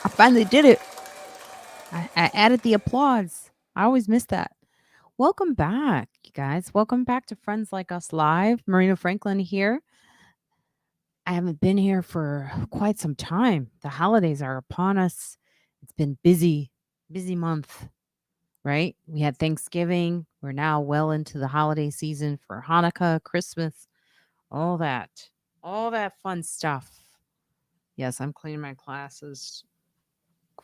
I finally did it. I added the applause. I always miss that. Welcome back, you guys. Welcome back to Friends Like Us Live. Marina Franklin here. I haven't been here for quite some time. The holidays are upon us. It's been busy month, right? We had Thanksgiving. We're now well into the holiday season for Hanukkah, Christmas, all that fun stuff. Yes, I'm cleaning my classes.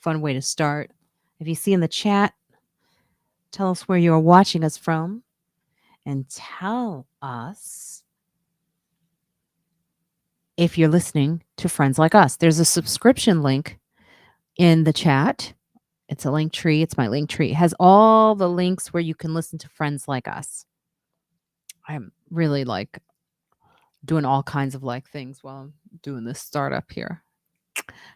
Fun way to start. If you see in the chat, tell us where you're watching us from and tell us if you're listening to Friends Like Us. There's a subscription link in the chat. It's a Linktree. It's my Linktree. It has all the links where you can listen to Friends Like Us. I'm really like doing all kinds of like things while I'm doing this startup here.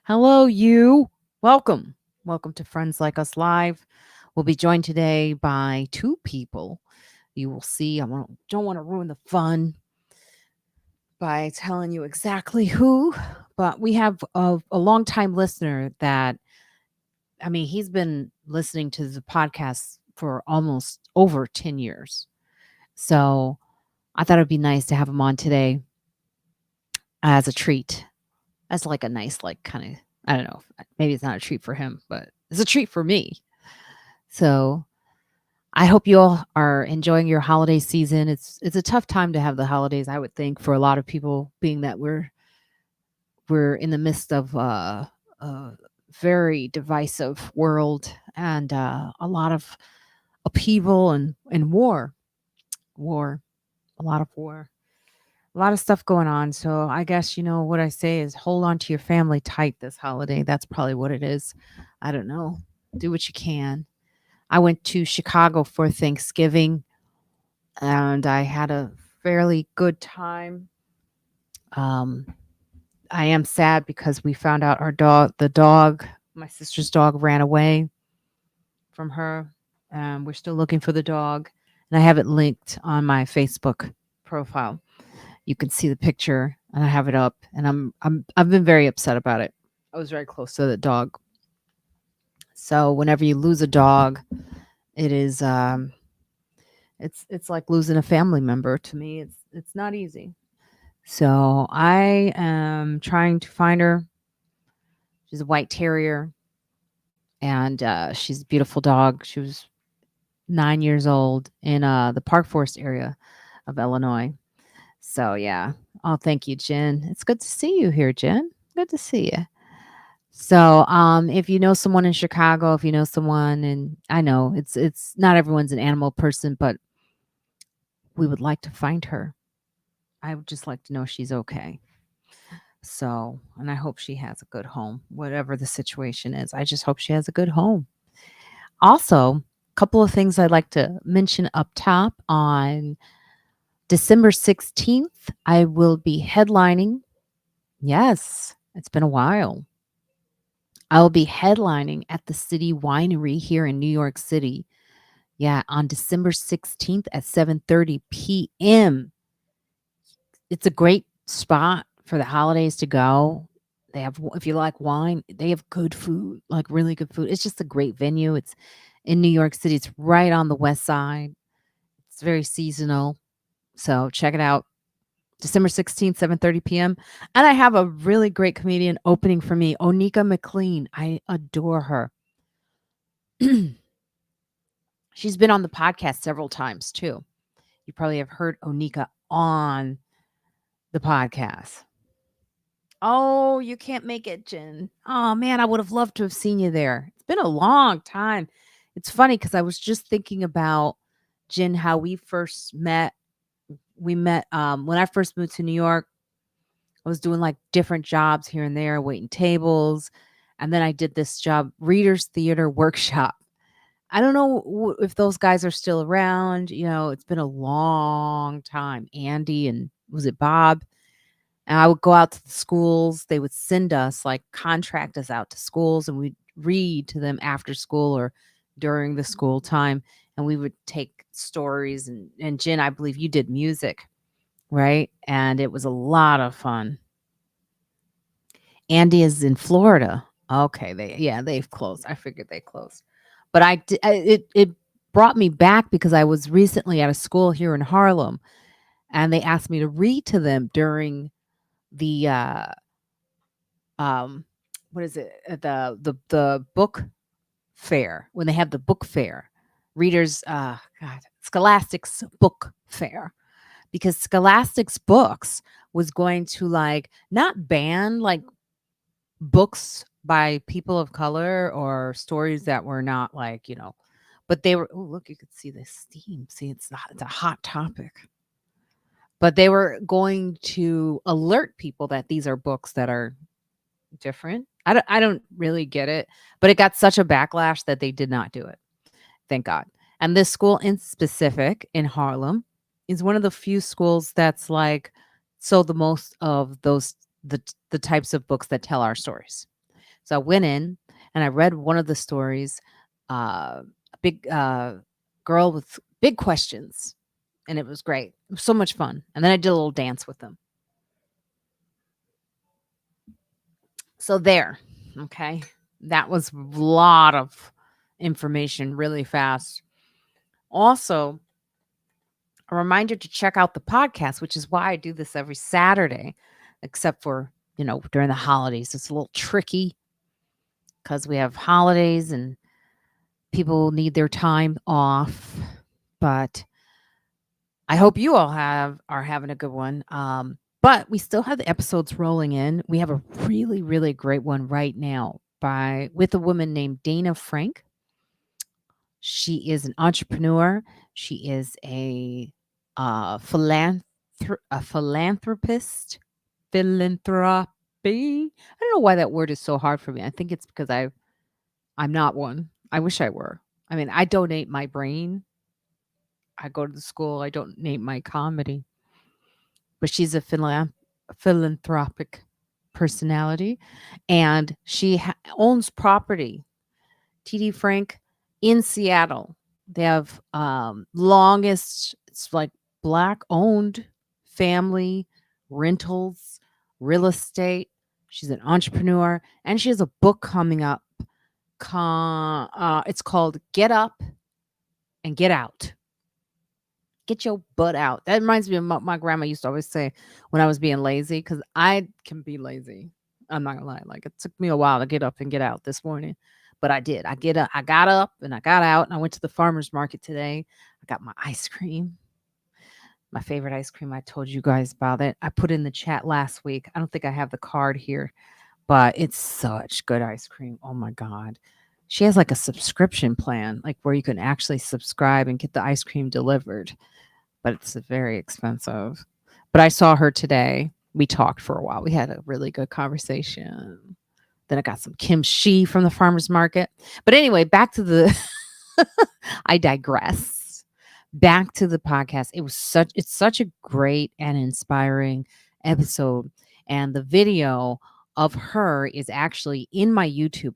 Hello, you. Welcome. Welcome to Friends Like Us Live. We'll be joined today by two people. You will see. Don't want to ruin the fun by telling you exactly who, but we have a longtime listener that, I mean, he's been listening to the podcast for almost over 10 years. So I thought it'd be nice to have him on today as a treat, as like a nice, like kind of, I don't know, maybe it's not a treat for him, but it's a treat for me. So I hope you all are enjoying your holiday season. It's a tough time to have the holidays, I would think, for a lot of people, being that we're in the midst of a very divisive world and a lot of upheaval and war, a lot of war, a lot of stuff going on. So I guess, what I say is hold on to your family tight this holiday. That's probably what it is. I don't know. Do what you can. I went to Chicago for Thanksgiving and I had a fairly good time. Um, I am sad because we found out the dog, my sister's dog, ran away from her. We're still looking for the dog, and I have it linked on my Facebook profile. You can see the picture, and I have it up, and I've been very upset about it. I was very close to the dog. So whenever you lose a dog, it is it's like losing a family member to me. It's not easy. So I am trying to find her. She's a white terrier, and she's a beautiful dog. She was 9 years old in the Park Forest area of Illinois. So yeah. Oh, thank you, Jen. It's good to see you here, Jen. Good to see you. So, if you know someone in Chicago, if you know someone, and I know it's not everyone's an animal person, but we would like to find her. I would just like to know she's okay. So, and I hope she has a good home, whatever the situation is. I just hope she has a good home. Also, a couple of things I'd like to mention up top. On December 16th, I will be headlining. Yes, it's been a while. I will be headlining at the City Winery here in New York City. Yeah, on December 16th at 7:30 p.m. It's a great spot for the holidays to go. They have, if you like wine, they have good food, like really good food. It's just a great venue. It's in New York City. It's right on the west side. It's very seasonal. So check it out. December 16th, 7:30 p.m. And I have a really great comedian opening for me, Onika McLean. I adore her. She's been on the podcast several times too. You probably have heard Onika on the podcast. Oh, you can't make it, Jen. Oh man, I would have loved to have seen you there. It's been a long time. It's funny because I was just thinking about, Jen, how we first met. We met when I first moved to New York. I was doing like different jobs here and there, waiting tables. And then I did this job, Readers Theater Workshop. I don't know if those guys are still around. It's been a long time. Andy and was it Bob? And I would go out to the schools. They would send us, like, contract us out to schools, and we'd read to them after school or during the school time. And we would take stories. And Jen, I believe you did music. right? And it was a lot of fun. Andy is in Florida. Okay, they've closed. I figured they closed. But it brought me back because I was recently at a school here in Harlem, and they asked me to read to them during the um what is it? The book fair, when they have the book fair. Readers God, Scholastic's book fair, because Scholastic's books was going to like not ban like books by people of color or stories that were not like, but they were, oh, look, you could see the steam. See, it's a hot topic. But they were going to alert people that these are books that are different. I don't really get it, but it got such a backlash that they did not do it. Thank God. And this school in specific in Harlem is one of the few schools that's like sold the most of the types of books that tell our stories. So I went in and I read one of the stories, a big girl with big questions, and it was great. It was so much fun. And then I did a little dance with them. So there, okay, that was a lot of information really fast. Also, a reminder to check out the podcast, which is why I do this every Saturday, except for, during the holidays. It's a little tricky because we have holidays and people need their time off. But I hope you all are having a good one. But we still have the episodes rolling in. We have a really, really great one right now with a woman named Dana Frank. She is an entrepreneur. She is a philanthropist. Philanthropy. I don't know why that word is so hard for me. I think it's because I'm not one. I wish I were. I mean, I donate my brain. I go to the school. I donate my comedy. But she's a philanthropic personality, and she owns property. TD Frank in Seattle. They have longest, it's like black owned family rentals, real estate. She's an entrepreneur, and she has a book coming up. It's called Get Up and Get Out. Get your butt out. That reminds me of my grandma used to always say when I was being lazy, because I can be lazy. I'm not gonna lie. Like, it took me a while to get up and get out this morning, but I did. I got up and I got out and I went to the farmer's market today. I got my ice cream, my favorite ice cream. I told you guys about it. I put in the chat last week. I don't think I have the card here, but it's such good ice cream. Oh my God. She has like a subscription plan, like where you can actually subscribe and get the ice cream delivered, but it's very expensive. But I saw her today. We talked for a while. We had a really good conversation. Then I got some kimchi from the farmer's market. But anyway, back to the I digress. Back to the podcast. It's such a great and inspiring episode. And the video of her is actually in my YouTube.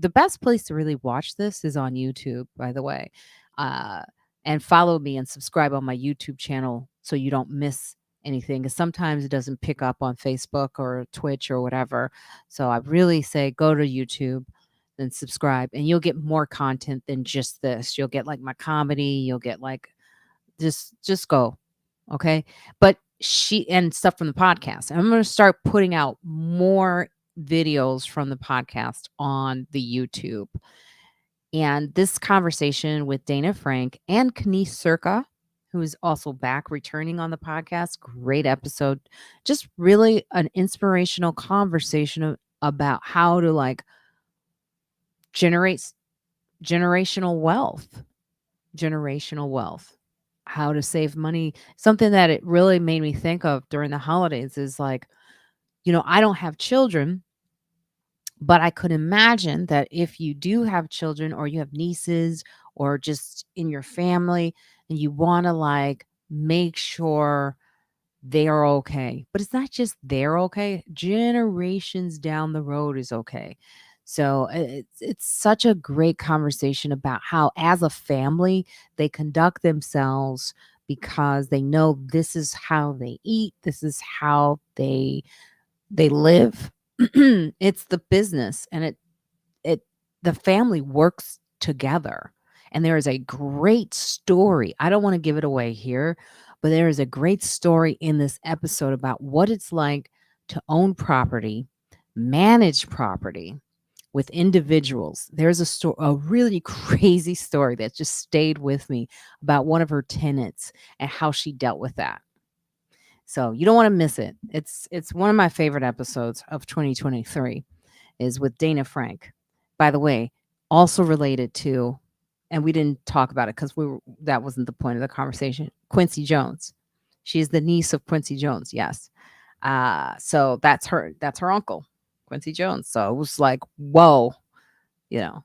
The best place to really watch this is on YouTube, by the way. And follow me and subscribe on my YouTube channel so you don't miss anything, because sometimes it doesn't pick up on Facebook or Twitch or whatever. So I really say go to YouTube, then subscribe, and you'll get more content than just this. You'll get like my comedy, you'll get like just go. Okay? But and stuff from the podcast. I'm going to start putting out more videos from the podcast on the YouTube. And this conversation with Dana Frank and Kanice Circa, who is also back returning on the podcast, great episode. Just really an inspirational conversation about how to like generate generational wealth, how to save money. Something that it really made me think of during the holidays is like, I don't have children, but I could imagine that if you do have children or you have nieces or just in your family and you want to like make sure they are okay, but it's not just they're okay, generations down the road is okay. So it's such a great conversation about how as a family they conduct themselves because they know this is how they eat, this is how they live. It's the business, and it the family works together. And there is a great story. I don't want to give it away here, but there is a great story in this episode about what it's like to own property, manage property with individuals. There's a really crazy story that just stayed with me about one of her tenants and how she dealt with that. So you don't want to miss it. It's one of my favorite episodes of 2023 is with Dana Frank. By the way, also related to, and we didn't talk about it because that wasn't the point of the conversation. Quincy Jones. She is the niece of Quincy Jones. Yes. So that's her uncle, Quincy Jones. So it was like, whoa, you know,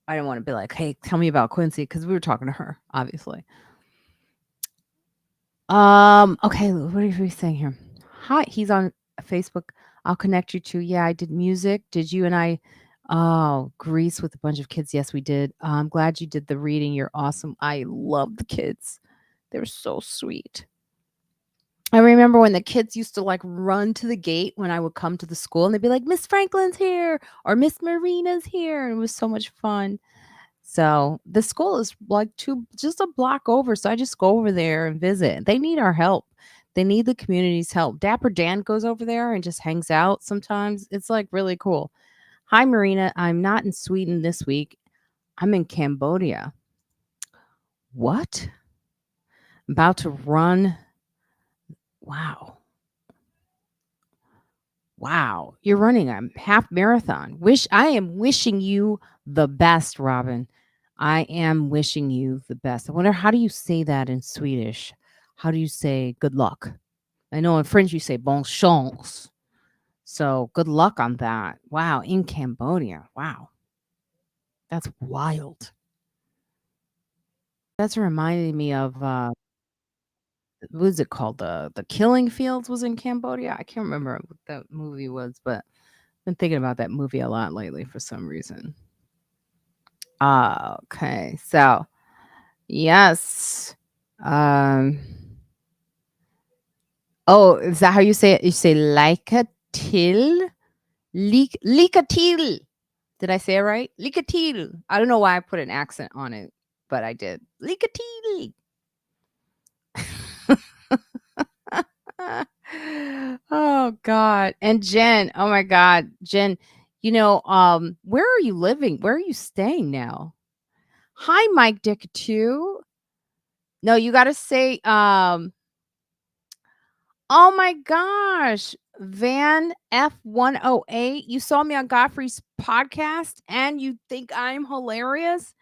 I didn't want to be like, hey, tell me about Quincy, because we were talking to her, obviously. Okay, what are we saying here? Hi, he's on Facebook. I'll connect you to. Yeah, I did music. Did you and I? Oh, Greece with a bunch of kids. Yes, we did. I'm glad you did the reading. You're awesome. I love the kids. They're so sweet. I remember when the kids used to like run to the gate when I would come to the school, and they'd be like, Miss Franklin's here or Miss Marina's here. And it was so much fun. So the school is like just a block over. So I just go over there and visit. They need our help. They need the community's help. Dapper Dan goes over there and just hangs out sometimes. It's like really cool. Hi, Marina. I'm not in Sweden this week. I'm in Cambodia. What? About to run. Wow. Wow. You're running a half marathon. I am wishing you the best, Robin. I am wishing you the best. I wonder, how do you say that in Swedish? How do you say good luck? I know in French you say bon chance. So good luck on that. Wow. In Cambodia. Wow. That's wild. That's reminding me of what is it called? The Killing Fields was in Cambodia. I can't remember what that movie was, but I've been thinking about that movie a lot lately for some reason. Okay. So, yes. Um Oh, is that how you say it? You say lika till? Lika till. Did I say it right? Lika till. I don't know why I put an accent on it, but I did. Lika till. Oh God. And Jen, oh my God. Jen, where are you living? Where are you staying now? Hi, Mike Dick 2. No, you gotta say, oh my gosh, Van F108. You saw me on Godfrey's podcast and you think I'm hilarious?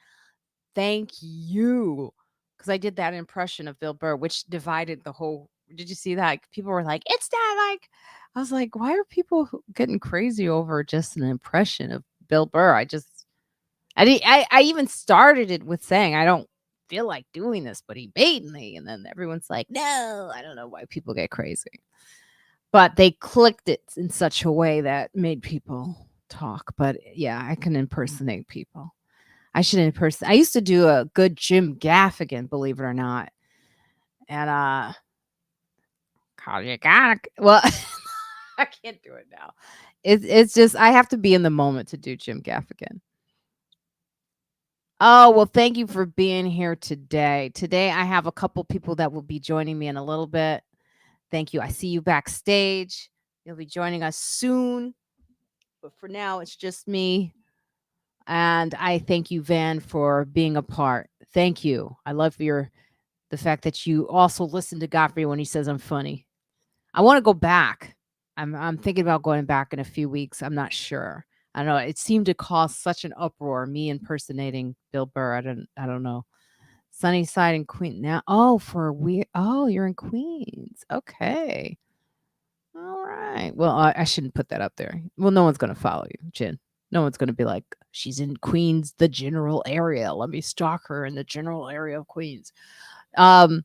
Thank you. Because I did that impression of Bill Burr, which divided the whole. Did you see that? People were like, it's not like. I was like, why are people getting crazy over just an impression of Bill Burr? I even started it with saying, I don't feel like doing this, but he made me. And then everyone's like, no, I don't know why people get crazy. But they clicked it in such a way that made people talk. But yeah, I can impersonate people. I used to do a good Jim Gaffigan, believe it or not. And call you got well, I can't do it now. It's just I have to be in the moment to do Jim Gaffigan. Oh, well, thank you for being here today. Today I have a couple people that will be joining me in a little bit. Thank you. I see you backstage. You'll be joining us soon. But for now, it's just me. And I thank you, Van, for being a part. Thank you. I love the fact that you also listen to Godfrey when he says I'm funny. I want to go back. I'm thinking about going back in a few weeks. I'm not sure. I don't know. It seemed to cause such an uproar, me impersonating Bill Burr. I don't know. Sunnyside and Queens now. Oh, you're in Queens. Okay. All right. Well, I shouldn't put that up there. Well, no one's going to follow you, Jen. No one's going to be like, she's in Queens, the general area. Let me stalk her in the general area of Queens. But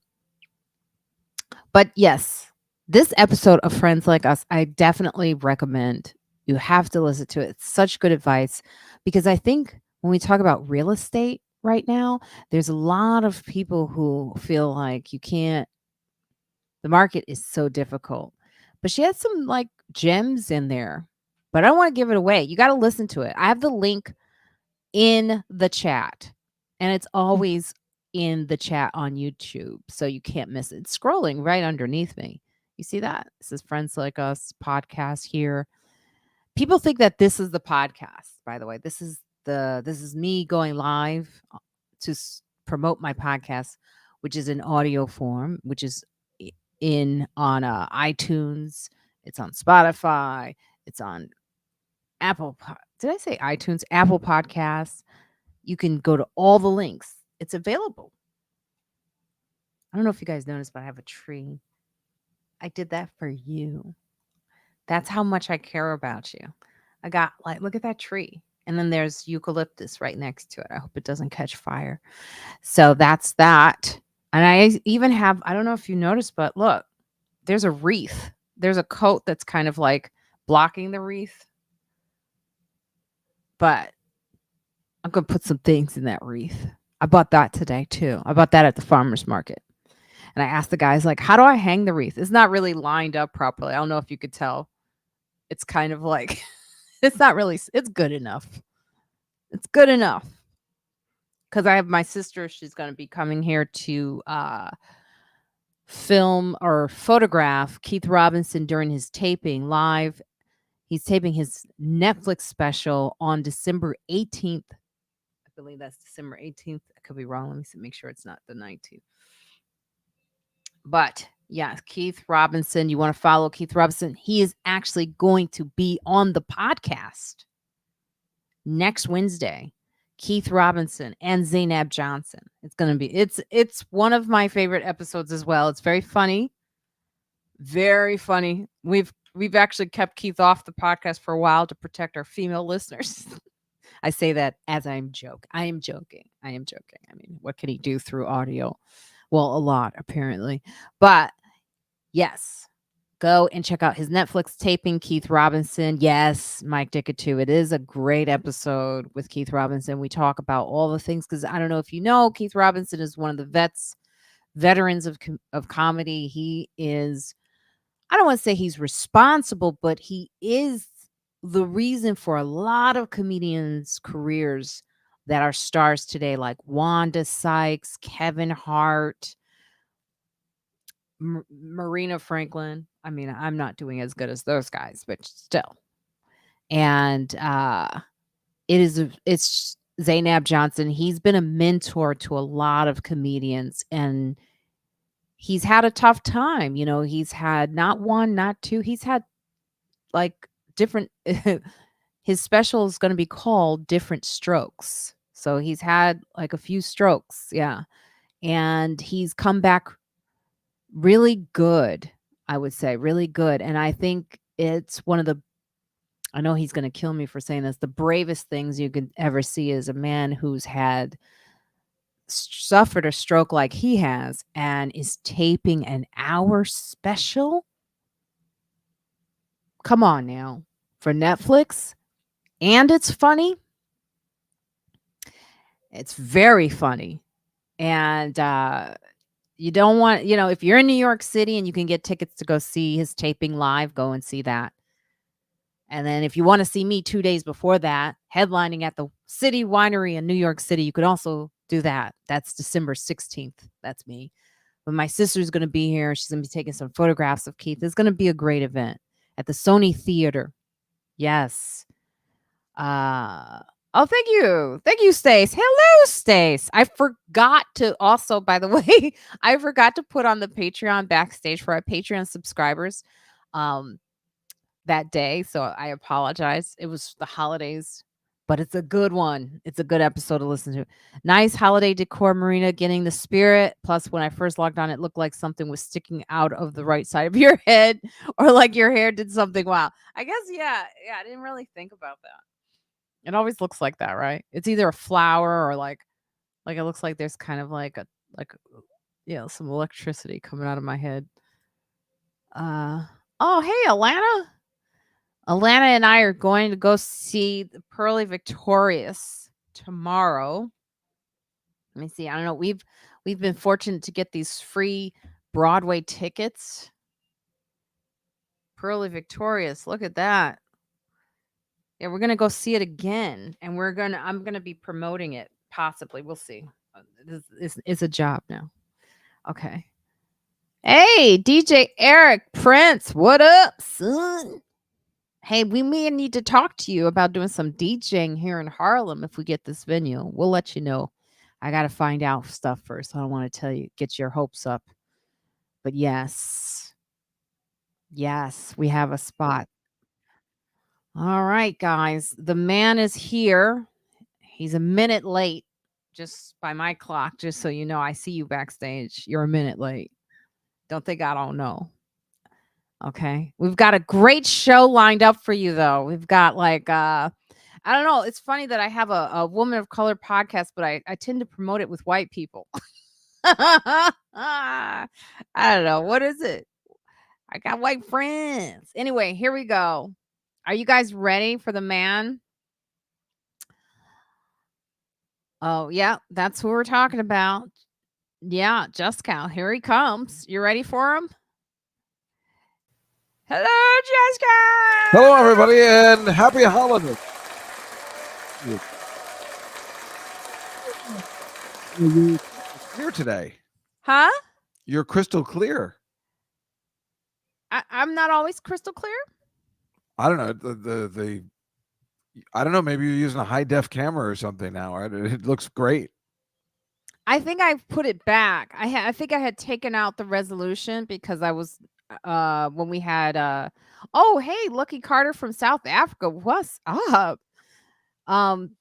yes, this episode of Friends Like Us, I definitely recommend. You have to listen to it. It's such good advice because I think when we talk about real estate, right now. There's a lot of people who feel like the market is so difficult. But she has some like gems in there. But I don't want to give it away. You got to listen to it. I have the link in the chat, and it's always in the chat on YouTube, so you can't miss it. It's scrolling right underneath me. You see that? This is Friends Like Us podcast here. People think that this is the podcast, by the way. This is me going live to promote my podcast, which is in audio form, which is in on iTunes, it's on Spotify, it's on did I say iTunes? Apple Podcasts. You can go to all the links. It's available. I don't know if you guys noticed, but I have a tree. I did that for you. That's how much I care about you. I got like, look at that tree. And then there's eucalyptus right next to it. I hope it doesn't catch fire. So that's that. And I even have, I don't know if you noticed, but look, there's a wreath. There's a coat that's kind of like blocking the wreath. But I'm going to put some things in that wreath. I bought that today too. I bought that at the farmer's market. And I asked the guys, like, how do I hang the wreath? It's not really lined up properly. I don't know if you could tell. It's kind of like, it's not really, it's good enough. It's good enough. Because I have my sister, she's going to be coming here to film or photograph Keith Robinson during his taping live. He's taping his Netflix special on December 18th. I believe that's December 18th. I could be wrong. Let me see, make sure it's not the 19th. But yeah, Keith Robinson, you want to follow Keith Robinson? He is actually going to be on the podcast next Wednesday. Keith Robinson and Zainab Johnson. It's going to be it's one of my favorite episodes as well. It's very funny. Very funny. We've actually kept Keith off the podcast for a while to protect our female listeners. I say that as I am joking. I am joking. I mean, what can he do through audio? Well, a lot, apparently. But yes, go and check out his Netflix taping, Keith Robinson. Yes, Mike Dickatu. It is a great episode with Keith Robinson. We talk about all the things because I don't know if you know, Keith Robinson is one of the veterans of comedy. He is, I don't want to say he's responsible, but he is the reason for a lot of comedians' careers that are stars today, like Wanda Sykes, Kevin Hart, Marina Franklin. I mean, I'm not doing as good as those guys, but still. And it's Zainab Johnson. He's been a mentor to a lot of comedians, and he's had a tough time. You know, he's had not one, not two. He's had like different. His special is going to be called Different Strokes. So he's had like a few strokes, yeah, and he's come back really good, I would say, really good. And I think it's one of the, I know he's going to kill me for saying this, the bravest things you could ever see is a man who's had suffered a stroke like he has and is taping an hour special. Come on now, for Netflix. And it's funny. It's very funny. And you don't want, you know, if you're in New York City and you can get tickets to go see his taping live, go and see that. And then if you want to see me 2 days before that, headlining at the City Winery in New York City, you could also do that. That's December 16th. That's me. But my sister's going to be here. She's going to be taking some photographs of Keith. It's going to be a great event at the Sony Theater. Yes. Oh, thank you. Thank you, Stace. Hello, Stace. I forgot to also, by the way, I forgot to put on the Patreon backstage for our Patreon subscribers that day. So I apologize. It was the holidays, but it's a good one. It's a good episode to listen to. Nice holiday decor, Marina, getting the spirit. Plus, when I first logged on, it looked like something was sticking out of the right side of your head or like your hair did something wild. I guess, yeah, I didn't really think about that. It always looks like that, right? It's either a flower or like it looks like there's kind of like some electricity coming out of my head. Oh, hey, Alana. Alana and I are going to go see the Pearly Victorious tomorrow. Let me see. I don't know. We've been fortunate to get these free Broadway tickets. Pearly Victorious. Look at that. Yeah, we're gonna go see it again, and I'm gonna be promoting it. Possibly, we'll see. It's a job now. Okay. Hey, DJ Eric Prince, what up, son? Hey, we may need to talk to you about doing some DJing here in Harlem if we get this venue. We'll let you know. I got to find out stuff first. I don't want to tell you, get your hopes up. But yes, we have a spot. All right, guys. The man is here. He's a minute late, just by my clock, just so you know. I see you backstage. You're a minute late. Don't think I don't know. Okay. We've got a great show lined up for you, though. We've got like, I don't know. It's funny that I have a woman of color podcast, but I tend to promote it with white people. I don't know. What is it? I got white friends. Anyway, here we go. Are you guys ready for the man? Oh, yeah. That's who we're talking about. Yeah, Juskow. Here he comes. You ready for him? Hello, Juskow. Hello, everybody, and happy holidays. You're clear today. Huh? You're crystal clear. I'm not always crystal clear. I don't know the I don't know. Maybe you're using a high def camera or something now. Right? It looks great. I think I've put it back. I think I had taken out the resolution because I was when we had oh, hey, Lucky Carter from South Africa. What's up?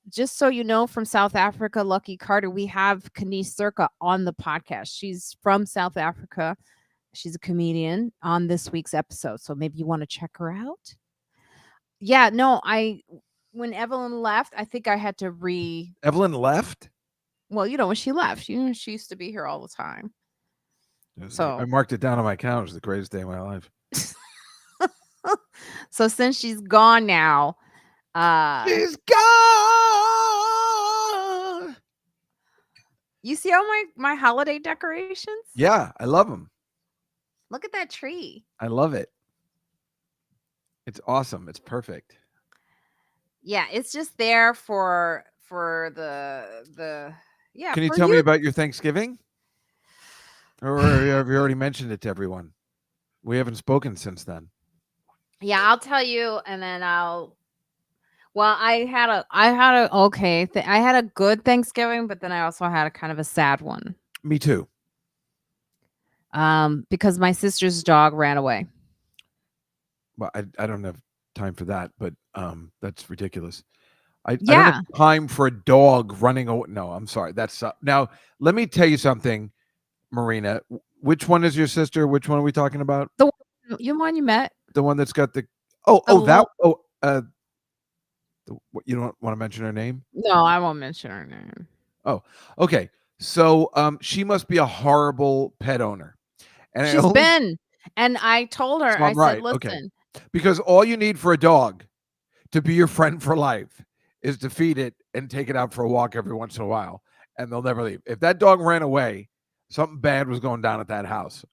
Just so you know, from South Africa, Lucky Carter, we have Kanice Circa on the podcast. She's from South Africa. She's a comedian on this week's episode. So maybe you want to check her out. Yeah, no, when Evelyn left, I think I had to Evelyn left? Well, when she left, she used to be here all the time. So I marked it down on my calendar. It was the greatest day of my life. So since she's gone now, she's gone. You see all my holiday decorations? Yeah, I love them. Look at that tree. I love it. It's awesome. It's perfect. Yeah, it's just there for the yeah. Can you tell me about your Thanksgiving? Or have you already mentioned it to everyone? We haven't spoken since then. Yeah, I'll tell you, and then Well, I had a good Thanksgiving, but then I also had a kind of a sad one. Me too. Because my sister's dog ran away. Well, I don't have time for that, but that's ridiculous. I don't have time for a dog running away. No, I'm sorry. That's now. Let me tell you something, Marina. Which one is your sister? Which one are we talking about? The one you met. The one that's got the you don't want to mention her name? No, I won't mention her name. Oh, okay. So she must be a horrible pet owner. And she's been. And I told her, I said, listen. Okay. Because all you need for a dog to be your friend for life is to feed it and take it out for a walk every once in a while, and they'll never leave. If that dog ran away, something bad was going down at that house.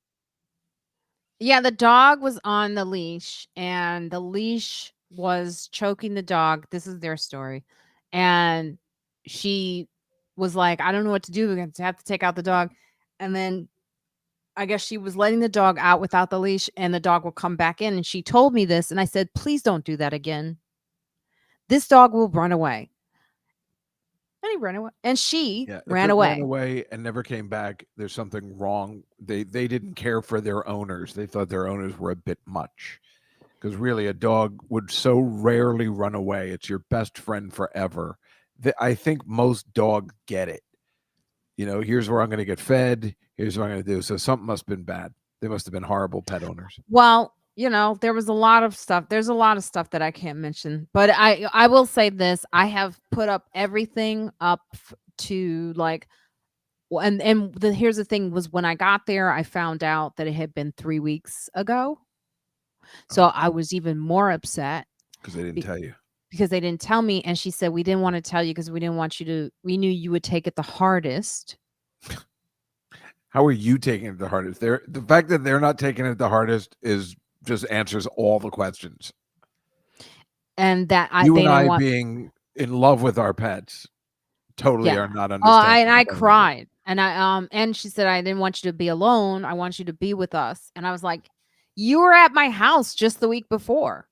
Yeah, the dog was on the leash, and the leash was choking the dog. This is their story. And she was like, I don't know what to do. We're going to have to take out the dog. And then I guess she was letting the dog out without the leash, and the dog will come back in. And she told me this, and I said, please don't do that again. This dog will run away. And he ran away. And she ran away. Ran away and never came back. There's something wrong. They didn't care for their owners. They thought their owners were a bit much. Because really, a dog would so rarely run away. It's your best friend forever. I think most dogs get it. Here's where I'm going to get fed. Here's what I'm going to do. So something must have been bad. They must have been horrible pet owners. Well, there was a lot of stuff. There's a lot of stuff that I can't mention. But I will say this. I have put up everything up to here's the thing was when I got there, I found out that it had been 3 weeks ago. So I was even more upset. Because they didn't tell you. because they didn't tell me. And she said, we didn't want to tell you because we didn't want you to, we knew you would take it the hardest. How are you taking it the hardest? The fact that they're not taking it the hardest is just answers all the questions. And that You they and didn't I want, being in love with our pets totally yeah. are not Oh, understanding. and I cried. And she said, I didn't want you to be alone. I want you to be with us. And I was like, you were at my house just the week before.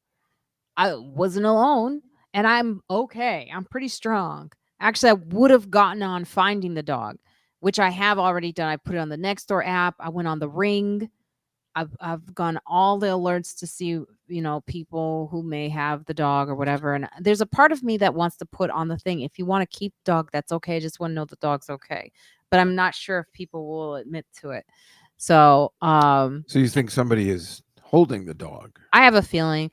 I wasn't alone, and I'm okay. I'm pretty strong. Actually, I would have gotten on finding the dog, which I have already done. I put it on the Nextdoor app. I went on the Ring. I've gone all the alerts to see, people who may have the dog or whatever. And there's a part of me that wants to put on the thing, if you want to keep the dog, that's okay. I just want to know the dog's okay. But I'm not sure if people will admit to it. So, So you think somebody is holding the dog? I have a feeling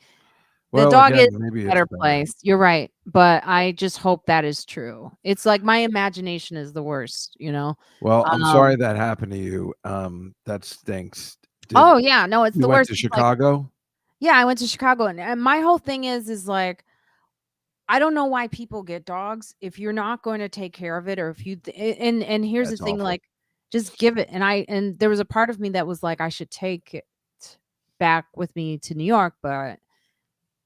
the Well, dog is again, in maybe a it's better bad. place. You're right, but I just hope that is true. It's like my imagination is the worst, Well, I'm Um sorry that happened to you. That stinks. Oh, yeah, no, it's You the went worst. to It's like, Chicago? yeah, I went to Chicago, and my whole thing is like, I don't know why people get dogs if you're not going to take care of it, or if you and here's the That's thing, awful. like, just give it. And there was a part of me that was like, I should take it back with me to New York, but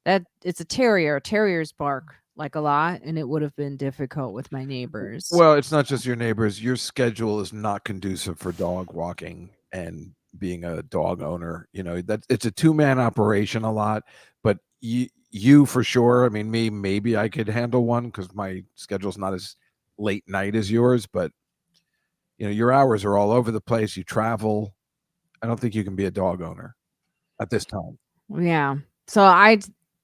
that it's a terrier. Terriers bark like a lot, and it would have been difficult with my neighbors. Well, it's not just your neighbors. Your schedule is not conducive for dog walking and being a dog owner. That it's a two-man operation a lot, but you for sure. I mean, me, maybe I could handle one because my schedule's not as late night as yours, but your hours are all over the place. You travel. I don't think you can be a dog owner at this time. Yeah. So I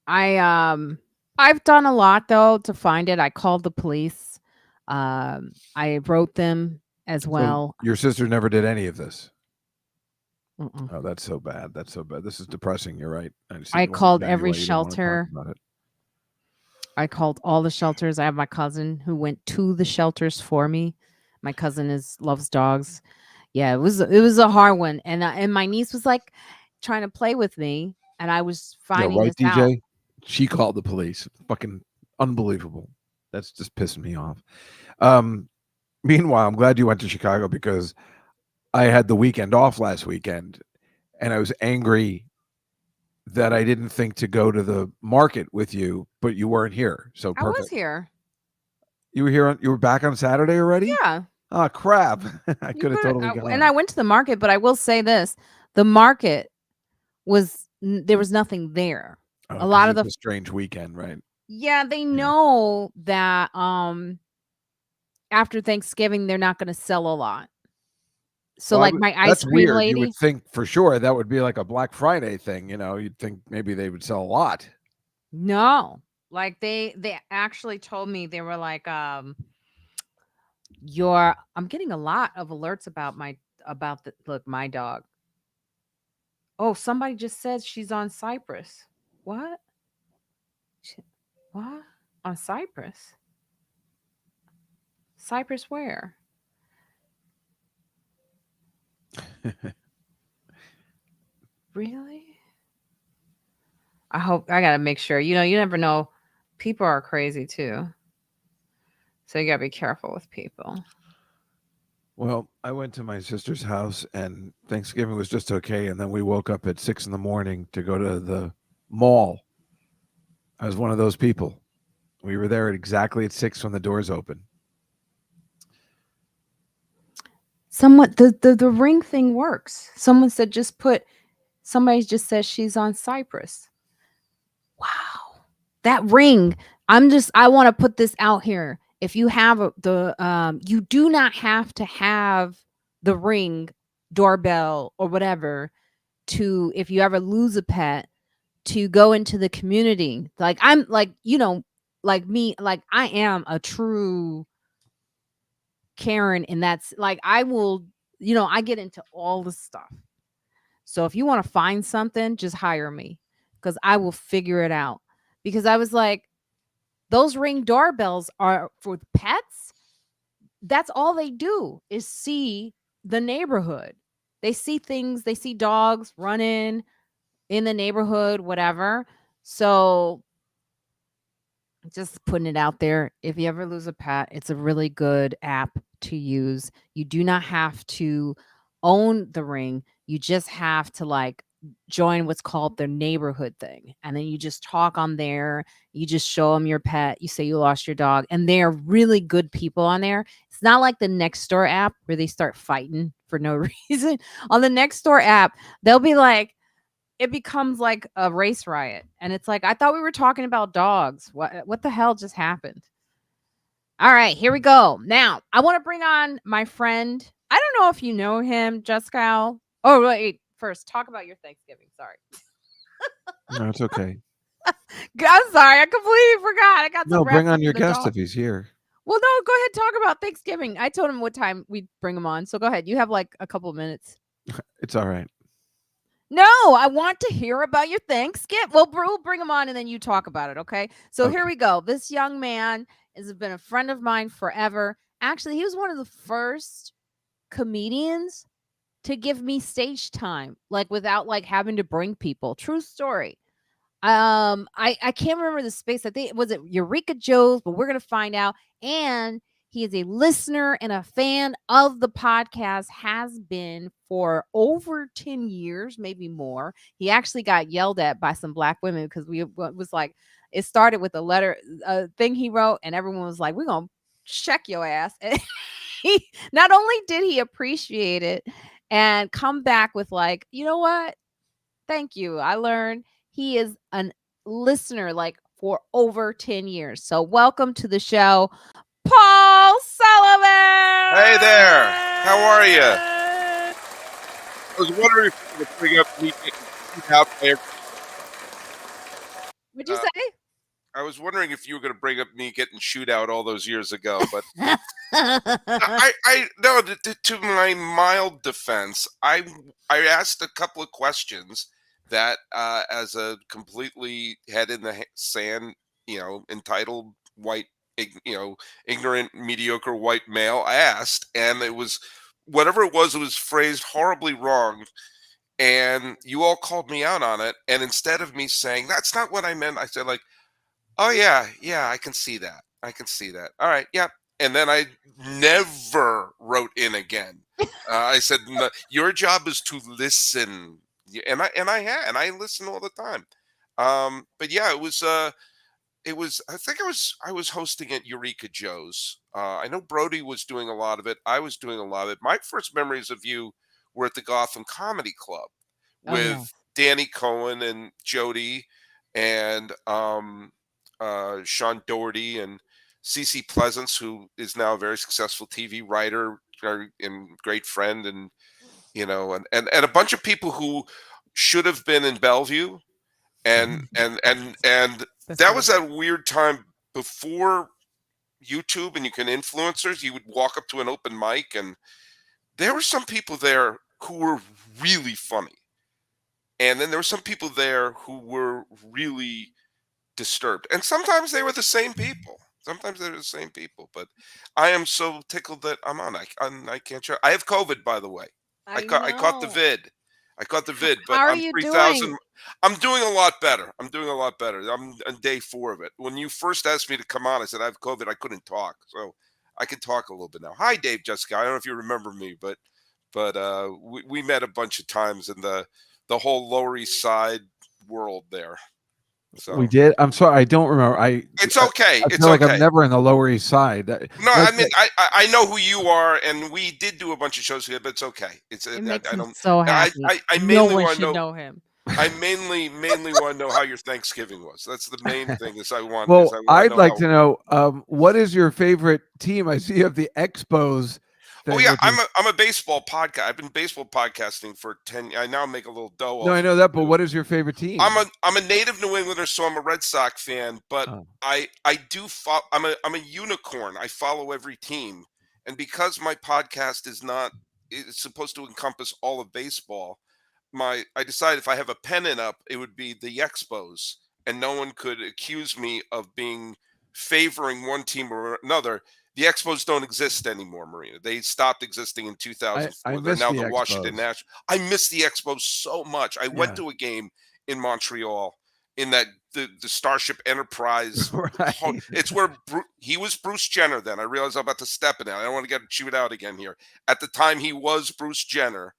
I've done a lot though to find it. I called the police. I wrote them as So well. your sister never did any of this. Mm-mm. Oh, that's so bad. That's so bad. This is depressing. You're right. I just I didn't called understand every why you didn't want to talk shelter. about it. I called all the shelters. I have my cousin who went to the shelters for me. My cousin loves dogs. Yeah, it was a hard one, and my niece was like trying to play with me, and I was Yeah, finding right, this out. DJ. She called the police. Fucking unbelievable. That's just pissing me off. Um, Meanwhile, I'm glad you went to Chicago because I had the weekend off last weekend, and I was angry that I didn't think to go to the market with you, but you weren't here. So I was perfect. here. You were here. You were back on Saturday already. Yeah. Oh crap! I You could have could totally have, gone. and I went to the market, but I will say this: the market there was nothing there. Oh, A because lot of it's the a strange weekend, right? yeah, they Yeah. know that after Thanksgiving they're not going to sell a lot. So Well, like my ice that's cream weird. You would lady, think for sure that would be like a Black Friday thing. You'd think maybe they would sell a lot. no, like they actually told me they were like your I'm getting a lot of alerts about the look my dog. Oh, somebody just said she's on Cyprus. What? Sh- What? On Cyprus? Cyprus where? Really? I hope I gotta make sure. You never know. People are crazy too. So you gotta be careful with people. Well, I went to my sister's house and Thanksgiving was just okay. And then we woke up at 6 in the morning to go to the mall. I was one of those people. We were there exactly at 6 when the doors open. Somewhat the ring thing works. Someone said somebody just says she's on Cyprus. Wow. That ring. I want to put this out here. If you have you do not have to have the Ring doorbell or whatever to if you ever lose a pet to go into the community. Like I'm like, like me, like I am a true Karen, and that's like I will, I get into all the stuff. So if you want to find something, just hire me because I will figure it out. Because I was like, those Ring doorbells are for pets. That's all they do is see the neighborhood. They see things, they see dogs running in the neighborhood, whatever. So Just putting it out there. If you ever lose a pet, it's a really good app to use. You do not have to own the ring. You just have to like join what's called the neighborhood thing. And then you just talk on there. You just show them your pet. You say you lost your dog. And they're really good people on there. It's not like the Nextdoor app where they start fighting for no reason. On the Nextdoor app, they'll be like, it becomes like a race riot. And it's like, I thought we were talking about dogs. What the hell just happened? All right, here we go. Now, I want to bring on my friend. I don't know if you know him, Juskow. Oh, wait. First, talk about your Thanksgiving. Sorry. No, it's okay. I'm sorry. I completely forgot. I got so No, wrapped bring up on in your the guest dog. if he's here. Well, no, go ahead. Talk about Thanksgiving. I told him what time we'd bring him on. So go ahead. You have like a couple of minutes. It's all right. No, I want to hear about your Thanksgiving. Well, we'll bring him on and then you talk about it. Okay. So here Okay. we go. This young man has been a friend of mine forever. Actually, he was one of the first comedians to give me stage time, like without like having to bring people. True story. I can't remember the space. I think was it Eureka Joe's, but we're gonna find out. And he is a listener and a fan of the podcast, has been for over 10 years, maybe more. He actually got yelled at by some black women because we was like, it started with a letter thing he wrote, and everyone was like, we're gonna check your ass. And he not only did he appreciate it and come back with like, you know what? Thank you. I learned he is a listener like for over 10 years. So welcome to the show, Paul Sullivan. Hey there. How are you? I was wondering if you could bring up me getting chewed out by What'd you say? I was wondering if you were going to bring up me getting chewed out all those years ago, but I no. To my mild defense, I asked a couple of questions that, as a completely head in the sand, entitled white, ignorant, mediocre white male, I asked, and it was whatever it was phrased horribly wrong. And you all called me out on it. And instead of me saying, that's not what I meant, I said, like, oh, yeah, I can see that. I can see that. All right, yeah. And then I never wrote in again. I said, "No, your job is to listen. And I listen all the time. But yeah, it was I was hosting at Eureka Joe's. I know Brody was doing a lot of it. I was doing a lot of it. My first memories of you were at the Gotham Comedy Club Oh yeah. with Danny Cohen and Jody and Sean Doherty and CC Pleasance, who is now a very successful TV writer and great friend, and and a bunch of people who should have been in Bellevue, and That's that funny. was that weird time before YouTube and you can influencers. You would walk up to an open mic, and there were some people there who were really funny, and then there were some people there who were really disturbed. And sometimes they were the same people. Sometimes they're the same people. But I am so tickled that I'm on. I can't share. I have COVID, by the way. I I caught the know. vid. I caught the vid, How but are I'm you 3,000. doing? I'm doing a lot better. I'm doing a lot better. I'm on day 4 of it. When you first asked me to come on, I said I have COVID. I couldn't talk, so I can talk a little bit now. Hi, Dave Jessica. I don't know if you remember me, but we met a bunch of times in the whole Lower East Side world there. We So did. I'm sorry, I don't remember. it's I, okay. I It's feel like I'm okay. never in the Lower East Side. No, Like, I mean I know who you are, and we did do a bunch of shows together, but it's okay. It's It I, makes I me don't. so I happy. I, I No mainly one want to should know. know him. I mainly want to know how your Thanksgiving was. That's the main thing. Is I want is well, I want to I'd know like how. to know what is your favorite team? I see you have the Expos Oh thing, yeah, which is I'm a baseball podcast. I've been baseball podcasting for 10. I now make a little dough no, I off of know it that, but too. what is your favorite team? I'm a native New Englander, so I'm a Red Sox fan. But Oh, I do follow. I'm a unicorn. I follow every team, and because my podcast is supposed to encompass all of baseball, I decided if I have a pennant up, it would be the Expos, and no one could accuse me of being favoring one team or another. The Expos don't exist anymore, Marina. They stopped existing in I 2004. They're miss now the the Washington Expos. Nationals. I miss the Expos so much. I went Yeah. to a game in Montreal, in that the Starship Enterprise. Right. It's where he was Bruce Jenner then. I realize I'm about to step in it. I don't want to get chewed out again here. At the time he was Bruce Jenner.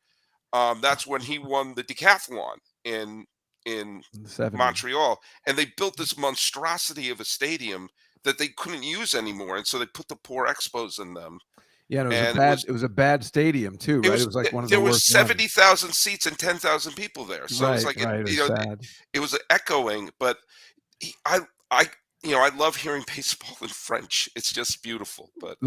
That's when he won the decathlon in In the 70s. Montreal, and they built this monstrosity of a stadium that they couldn't use anymore, and so they put the poor Expos in them. Yeah, and And it was a bad stadium too, right? It was like one of the there was worst ones. 70,000 seats and 10,000 people there, so it's like Right. It was sad. it was echoing. But I I love hearing baseball in French. It's just beautiful. But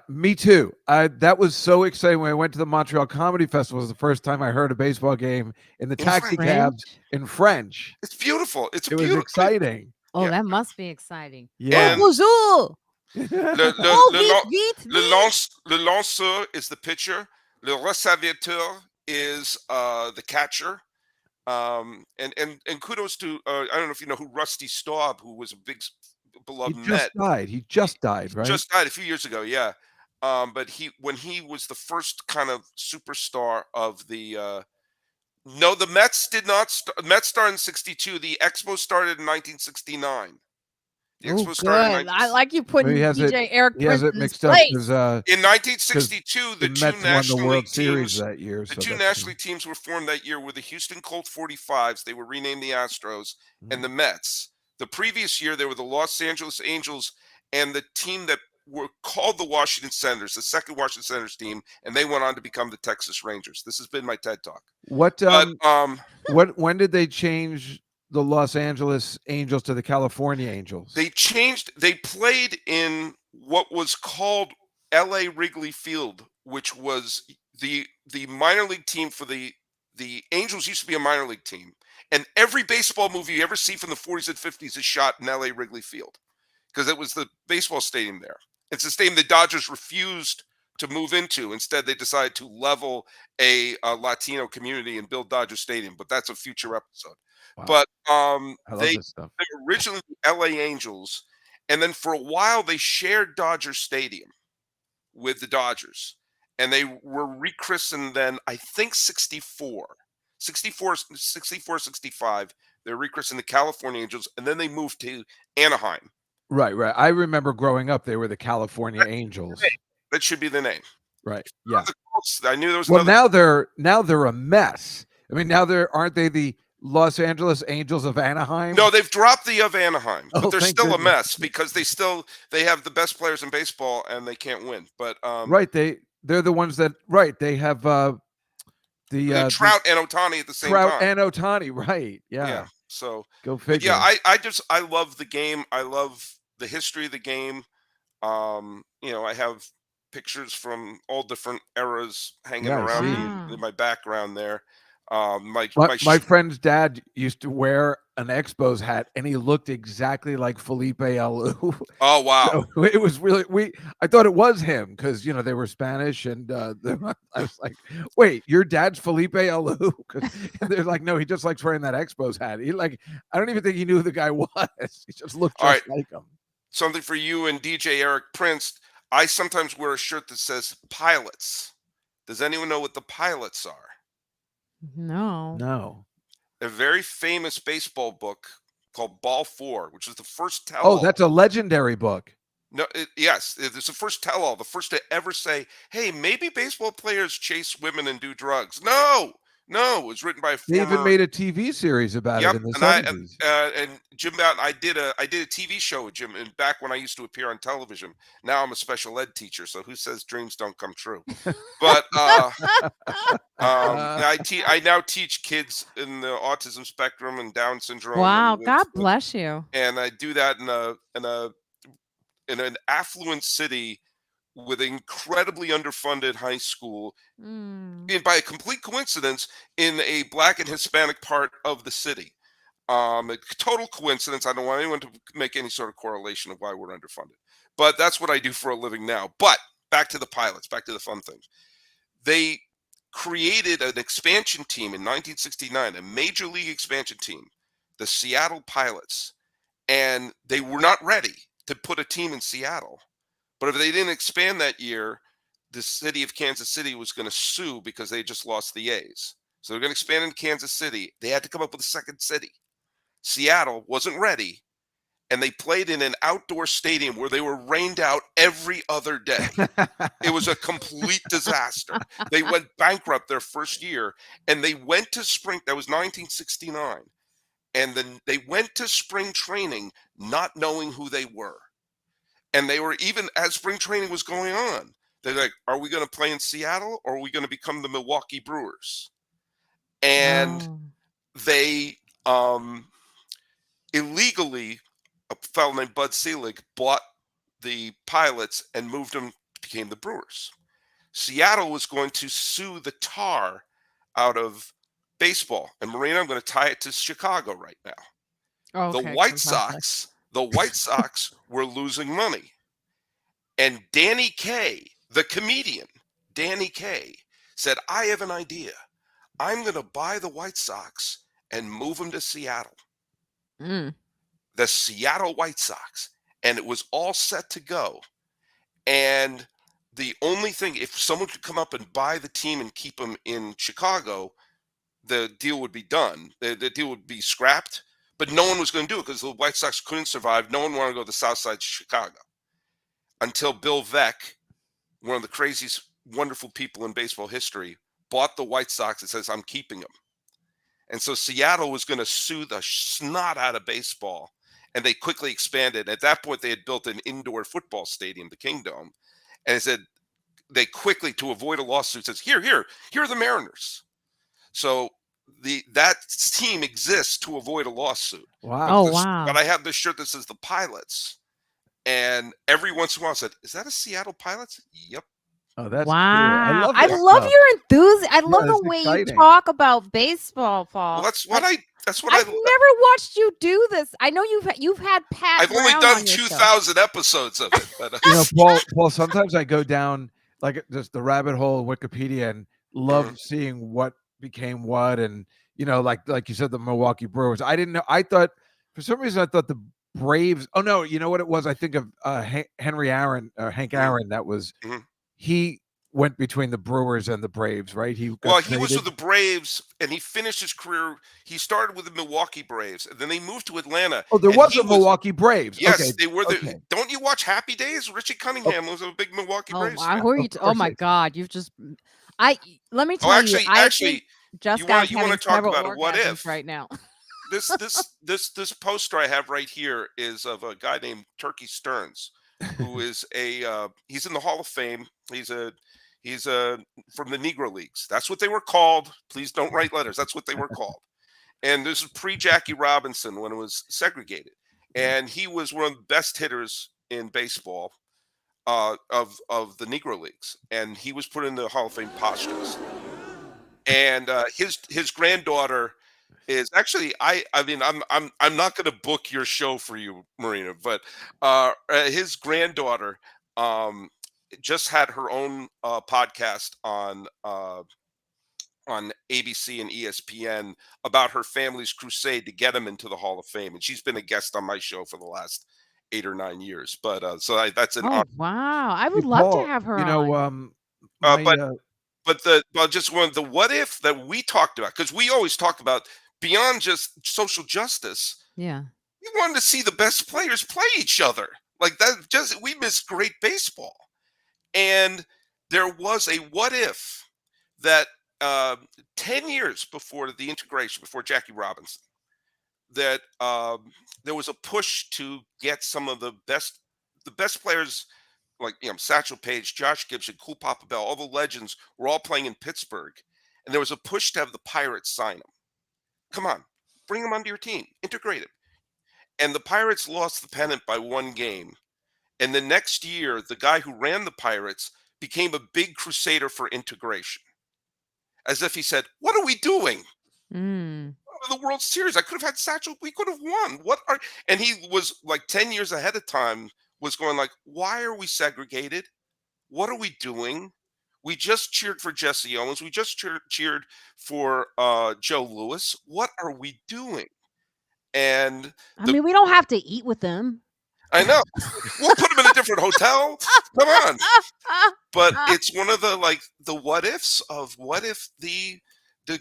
Me too. That was so exciting when I went to the Montreal Comedy Festival. It was the first time I heard a baseball game in the taxi cabs in French. It's beautiful. It was exciting. Oh, that must be exciting. Yeah. Oh, Le lanceur is the pitcher. Le receveur is the catcher. And kudos to I don't know if you know who Rusty Staub, who was a big beloved Met. He just died, right? Just died a few years ago, yeah. But when he was the first kind of superstar of the no, the Mets did not Mets started in 62. The Expos started in 1969. The Expos started in I like you putting DJ Eric He has it mixed up because in 1962 the two Mets won the World Series teams that year. The two National League teams were formed that year were the Houston Colt 45s. They were renamed the Astros, and the Mets. The previous year, they were the Los Angeles Angels and the team that were called the Washington Senators, the second Washington Senators team, and they went on to become the Texas Rangers. This has been my TED Talk. When did they change the Los Angeles Angels to the California Angels? They played in what was called LA Wrigley Field, which was the minor league team for the Angels used to be a minor league team. And every baseball movie you ever see from the 40s and 50s is shot in LA Wrigley Field because it was the baseball stadium there. It's a stadium the Dodgers refused to move into. Instead, they decided to level a Latino community and build Dodger Stadium. But that's a future episode. Wow. But they were originally the LA Angels, and then for a while they shared Dodger Stadium with the Dodgers, and they were rechristened then, I think 64, 65. They were rechristened the California Angels, and then they moved to Anaheim. Right. I remember growing up, they were the California Angels. That should be the name. Right. Yeah. I knew there was. Well, now they're a mess. I mean, aren't they the Los Angeles Angels of Anaheim? No, they've dropped the of Anaheim, but they're still goodness. A mess because they have the best players in baseball and they can't win. But right, they're the ones that they have Trout and Ohtani at the same time. Trout and Ohtani, right? Yeah. So go figure. Yeah, I love the game. I love the history of the game. I have pictures from all different eras hanging around in my background there. My friend's dad used to wear an Expos hat, and he looked exactly like Felipe Alou. Oh wow! So it was really I thought it was him because they were Spanish, and I was like, "Wait, your dad's Felipe Alou?" They're like, "No, he just likes wearing that Expos hat." I don't even think he knew who the guy was. He just looked just like him. Something for you and DJ Eric Prince. I sometimes wear a shirt that says "Pilots." Does anyone know what the Pilots are? No. A very famous baseball book called Ball 4, which is the first tell-all. Oh, that's a legendary book. No, yes, it's the first tell-all, the first to ever say, "Hey, maybe baseball players chase women and do drugs." No, it was written by a former. They even made a TV series about it in the 70s. And Jim Mountain, I did a TV show with Jim, and back when I used to appear on television. Now I'm a special ed teacher, so who says dreams don't come true? But I now teach kids in the autism spectrum and Down syndrome. Wow, God bless you. And I do that in an affluent city with an incredibly underfunded high school, and by a complete coincidence, in a Black and Hispanic part of the city. A total coincidence. I don't want anyone to make any sort of correlation of why we're underfunded. But that's what I do for a living now. But back to the Pilots, back to the fun thing. They created an expansion team in 1969, a major league expansion team, the Seattle Pilots. And they were not ready to put a team in Seattle. But if they didn't expand that year, the city of Kansas City was going to sue because they just lost the A's. So they're going to expand in Kansas City. They had to come up with a second city. Seattle wasn't ready, and they played in an outdoor stadium where they were rained out every other day. It was a complete disaster. They went bankrupt their first year, and they went to spring. That was 1969. And then they went to spring training not knowing who they were. And they were, even as spring training was going on, they're like, are we going to play in Seattle, or are we going to become the Milwaukee Brewers? And Oh. they illegally, a fellow named Bud Selig bought the Pilots and moved them, became the Brewers. Seattle was going to sue the tar out of baseball. And Marina, I'm going to tie it to Chicago right now. Oh, The okay, White fantastic. Sox were losing money. And Danny Kaye, the comedian, Danny Kaye, said, I have an idea. I'm going to buy the White Sox and move them to Seattle. Mm. The Seattle White Sox. And it was all set to go. And the only thing, if someone could come up and buy the team and keep them in Chicago, the deal would be done. The deal would be scrapped. But no one was going to do it because the White Sox couldn't survive. No one wanted to go to the south side of Chicago. Until Bill Veeck, one of the craziest, wonderful people in baseball history, bought the White Sox and says, I'm keeping them. And so Seattle was going to sue the snot out of baseball. And they quickly expanded. At that point, they had built an indoor football stadium, the Kingdome. And it said, they quickly, to avoid a lawsuit, says, here are the Mariners. So that team exists to avoid a lawsuit. Wow. Oh, wow. But I have this shirt that says the Pilots. And every once in a while I said, is that a Seattle Pilots? Yep. Oh, that's Wow. cool. I love I that love stuff. your enthusiasm. I love that's the way exciting. you talk about baseball, Paul. Well, that's what I've never watched you do this. I know you've had Pat I've only Brown done on your show. 2,000 episodes of it. But, Paul, sometimes I go down like just the rabbit hole of Wikipedia and love seeing what became what. And, like you said, the Milwaukee Brewers. I didn't know. I thought, for some reason, I thought the Braves. Oh, no. You know what it was? I think of Hank Aaron. That was, he went between the Brewers and the Braves, right? He was with the Braves, and he finished his career. He started with the Milwaukee Braves, and then they moved to Atlanta. Oh, there was a Milwaukee Braves. Yes, okay. they were. Okay. Don't you watch Happy Days? Richie Cunningham was a big Milwaukee Braves fan. Oh my God! You've just. Let me tell you. Actually, Juskow you want to talk about a what if right now? This poster I have right here is of a guy named Turkey Stearns, who is he's in the Hall of Fame. He's from the Negro Leagues. That's what they were called. Please don't write letters. That's what they were called. And this is pre-Jackie Robinson when it was segregated. And he was one of the best hitters in baseball of the Negro Leagues. And he was put in the Hall of Fame posthumously. And his granddaughter is actually I'm not going to book your show for you, Marina, but his granddaughter just had her own podcast on ABC and ESPN about her family's crusade to get him into the Hall of Fame, and she's been a guest on my show for the last 8 or 9 years. But that's an honor. Wow! I would love to have her on. Just one of the what if that we talked about, because we always talk about beyond just social justice. Yeah, we wanted to see the best players play each other like that. We miss great baseball. And there was a what if that 10 years before the integration, before Jackie Robinson, that there was a push to get some of the best players, like Satchel Paige, Josh Gibson, Cool Papa Bell, all the legends were all playing in Pittsburgh. And there was a push to have the Pirates sign them. Come on, bring them onto your team, integrate them. And the Pirates lost the pennant by 1 game. And the next year, the guy who ran the Pirates became a big crusader for integration. As if he said, what are we doing? The World Series, I could have had Satchel. We could have won. And he was like 10 years ahead of time, was going like, why are we segregated? What are we doing? We just cheered for Jesse Owens. We just cheered for Joe Louis. What are we doing? And we don't have to eat with them. I know. We'll put them in a different hotel. Come on. But it's one of the what ifs of what if the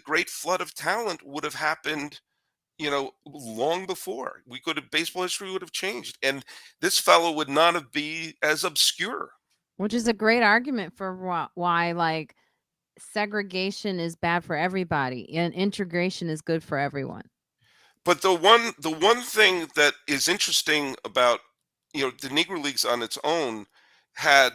great flood of talent would have happened long before. Baseball history would have changed, and this fellow would not have be as obscure. Which is a great argument for why like segregation is bad for everybody and integration is good for everyone. But the one thing that is interesting about the Negro Leagues on its own had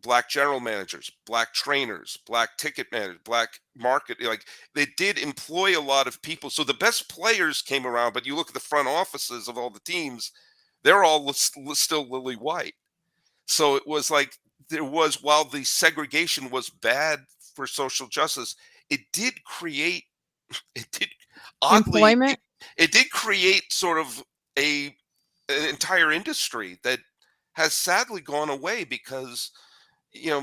black general managers, black trainers, black ticket managers, black market. Like they did employ a lot of people. So the best players came around, but you look at the front offices of all the teams, they're all still lily white. So it was like while the segregation was bad for social justice, it did create, it did oddly, Employment. it did create sort of a an entire industry that has sadly gone away because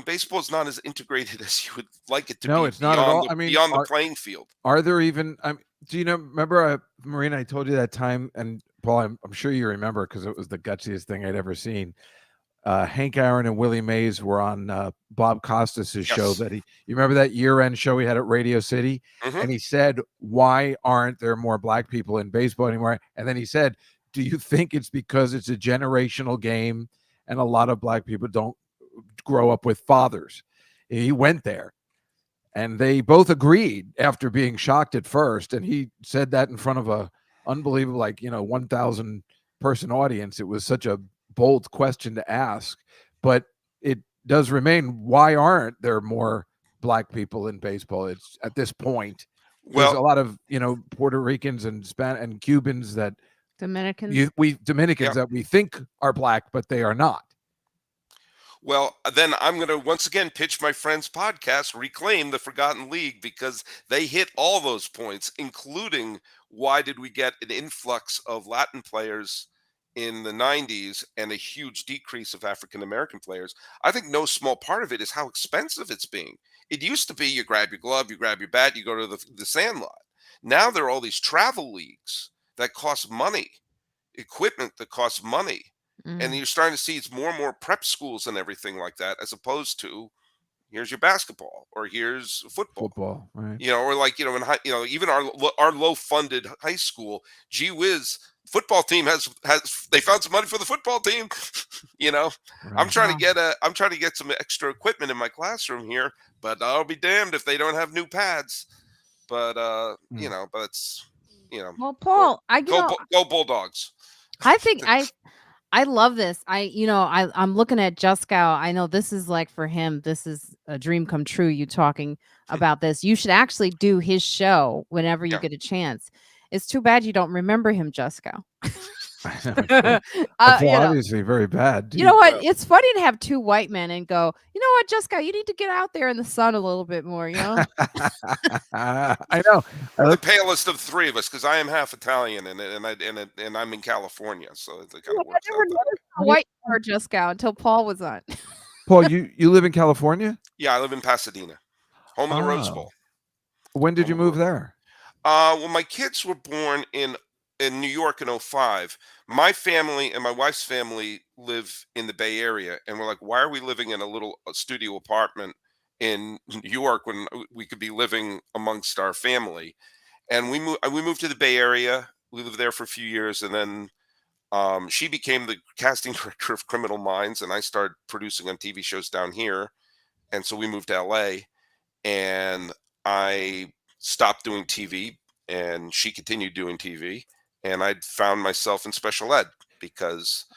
baseball is not as integrated as you would like it to No, be it's not at all. beyond the playing field. Are there even? Do you know? Remember, Marina? I told you that time, and Paul, I'm sure you remember because it was the gutsiest thing I'd ever seen. Hank Aaron and Willie Mays were on Bob Costas' show. Yes. You remember that year-end show he had at Radio City, Mhm. and he said, "Why aren't there more black people in baseball anymore?" And then he said, "Do you think it's because it's a generational game, and a lot of black people don't grow up with fathers?" He went there. And they both agreed after being shocked at first. And he said that in front of a unbelievable, 1,000 person audience. It was such a bold question to ask, but it does remain. Why aren't there more black people in baseball? It's at this point, there's a Well, lot of, Puerto Ricans and and Cubans that Dominicans. Dominicans that we think are black, but they are not. Well, then I'm going to once again pitch my friend's podcast, Reclaim the Forgotten League, because they hit all those points, including why did we get an influx of Latin players in the 90s and a huge decrease of African American players. I think no small part of it is how expensive it's being. It used to be you grab your glove, you grab your bat, you go to the sandlot. Now there are all these travel leagues that cost money, equipment that costs money. And you're starting to see it's more and more prep schools and everything like that, as opposed to here's your basketball or here's football. Right? Or like in high, even our low funded high school, gee whiz, football team has they found some money for the football team. Right. I'm trying to get some extra equipment in my classroom here, but I'll be damned if they don't have new pads. But but it's Well, Paul, go Bulldogs. I think I love this. I'm looking at Juskow. I know this is like for him, this is a dream come true. You talking about this. You should actually do his show whenever you Yeah. get a chance. It's too bad you don't remember him, Juskow. Obviously very bad. You know what? It's funny to have two white men and go, you know what, Juskow, you need to get out there in the sun a little bit more, I know. The palest of three of us, because I am half Italian and I'm in California, so it kind of works I never out. noticed how white you were, Juskow, until Paul was on. Paul, you live in California? Yeah, I live in Pasadena, home of the Rose Bowl. When did you move there? Well, my kids were born in New York in 2005. My family and my wife's family live in the Bay Area, and we're like, why are we living in a little studio apartment in New York when we could be living amongst our family? And we moved to the Bay Area. We lived there for a few years, and then she became the casting director of Criminal Minds, and I started producing on TV shows down here. And so we moved to LA, and I stopped doing TV, and she continued doing TV. And I found myself in special ed because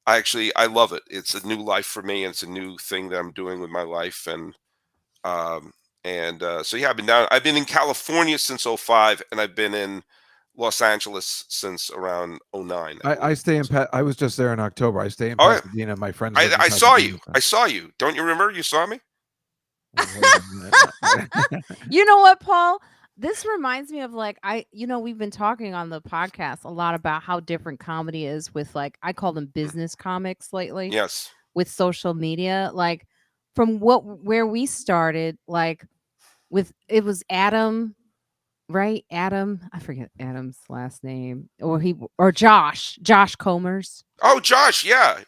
I love it. It's a new life for me, and it's a new thing that I'm doing with my life. And so yeah, I've been in California since 2005, and I've been in Los Angeles since around 2009. I stay in I was just there in October. I stay in Oh, yeah. Pasadena. My friends. I saw you. I saw you. Don't you remember? You saw me? You know what, Paul? This reminds me of we've been talking on the podcast a lot about how different comedy is with I call them business comics lately. Yes. With social media, from where we started, it was Adam, right? Adam, I forget Adam's last name, or Josh Comers. Oh, Josh, yeah,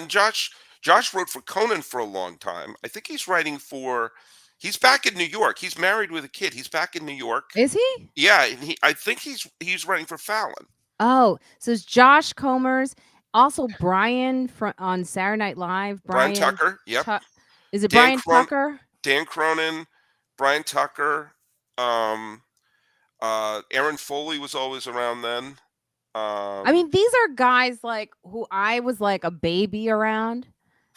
Josh wrote for Conan for a long time. I think he's writing for He's back in New York. He's married with a kid. He's back in New York. Is he? Yeah, and I think he's running for Fallon. Oh, so it's Josh Comers, also Brian on Saturday Night Live. Brian Brian, Tucker. Yep. is it Dan Brian Cron Tucker? Dan Cronin, Brian Tucker, Aaron Foley was always around then. I mean, these are guys like who I was like a baby around,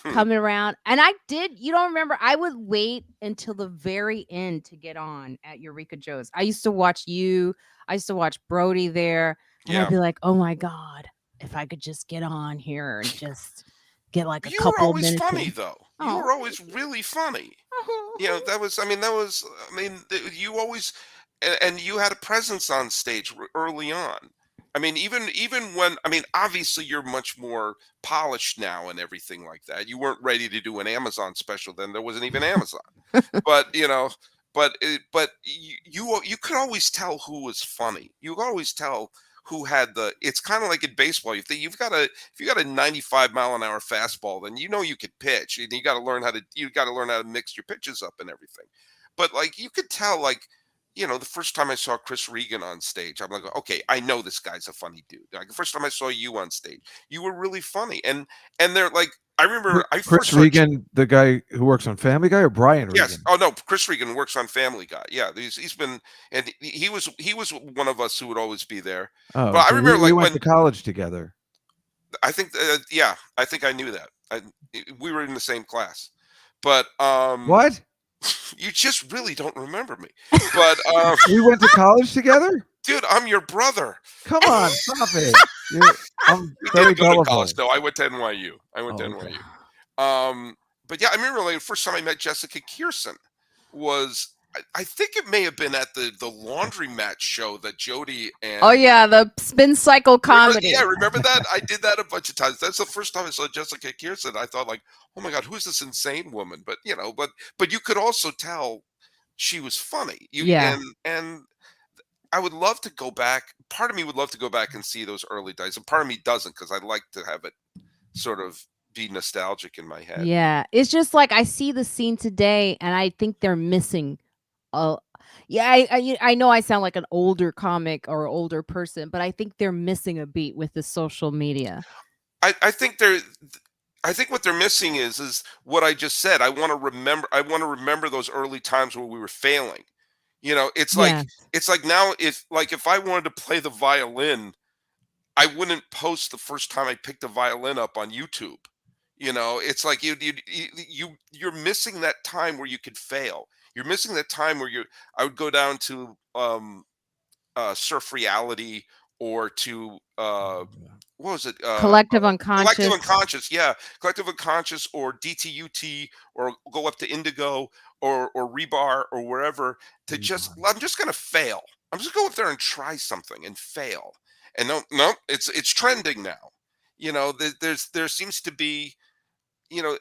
coming around. And you don't remember, I would wait until the very end to get on at Eureka Joe's. I used to watch you, I used to watch Brody there, and I'd yeah. be like, oh my God, if I could just get on here and just get like a You were couple always minutes. funny, though. You Oh, were always really funny. You know, you always, and you had a presence on stage early on. I mean, even when, I mean, obviously you're much more polished now and everything like that. You weren't ready to do an Amazon special then. There wasn't even Amazon. But, you know, but you could always tell who was funny. You could always tell who had it's kind of like in baseball. If you got a 95-mile-an-hour fastball, then you know you could pitch. And you got to learn how to mix your pitches up and everything. But like you could tell, like, you know, the first time I saw Chris Regan on stage, I'm like, okay, I know this guy's a funny dude. Like the first time I saw you on stage, you were really funny. And they're like, I remember I Chris first saw Regan, the guy who works on Family Guy, or Brian Yes. Regan? Oh no, Chris Regan works on Family Guy. Yeah, he's been, and he was one of us who would always be there. Oh, But I so remember we like went when to college together. I think yeah, I think I knew that. We were in the same class. But What? you just really don't remember me. But We went to college together? dude, I'm your brother. Come on, stop it. I'm We very did go to gullible. college though. I went to NYU. Okay. But yeah, I remember like the first time I met Jessica Kierson was I think it may have been at the laundromat show that Jody and oh yeah, the spin cycle comedy. remember that? I did that a bunch of times. That's the first time I saw Jessica Kierson. I thought like, oh my God, who's this insane woman? But you know, but you could also tell she was funny. Yeah. And I would love to go back. Part of me would love to go back and see those early days, and part of me doesn't because I'd like to have it sort of be nostalgic in my head. Yeah, it's just like I see the scene today, and I think they're missing. Yeah, I know I sound like an older comic or older person, but I think they're missing a beat with the social media. I think what they're missing is what I just said. I want to remember those early times where we were failing. You know, it's like now if I wanted to play the violin, I wouldn't post the first time I picked a violin up on YouTube. You know, it's like you're missing that time where you could fail. You're missing that time where I would go down to Surf Reality or to what was it? Collective Unconscious. Collective Unconscious, yeah, Collective Unconscious or DTUT or go up to Indigo or Rebar or wherever to I'm just gonna fail. I'm just going up there and try something and fail. And no, it's trending now. You know, there seems to be, you know,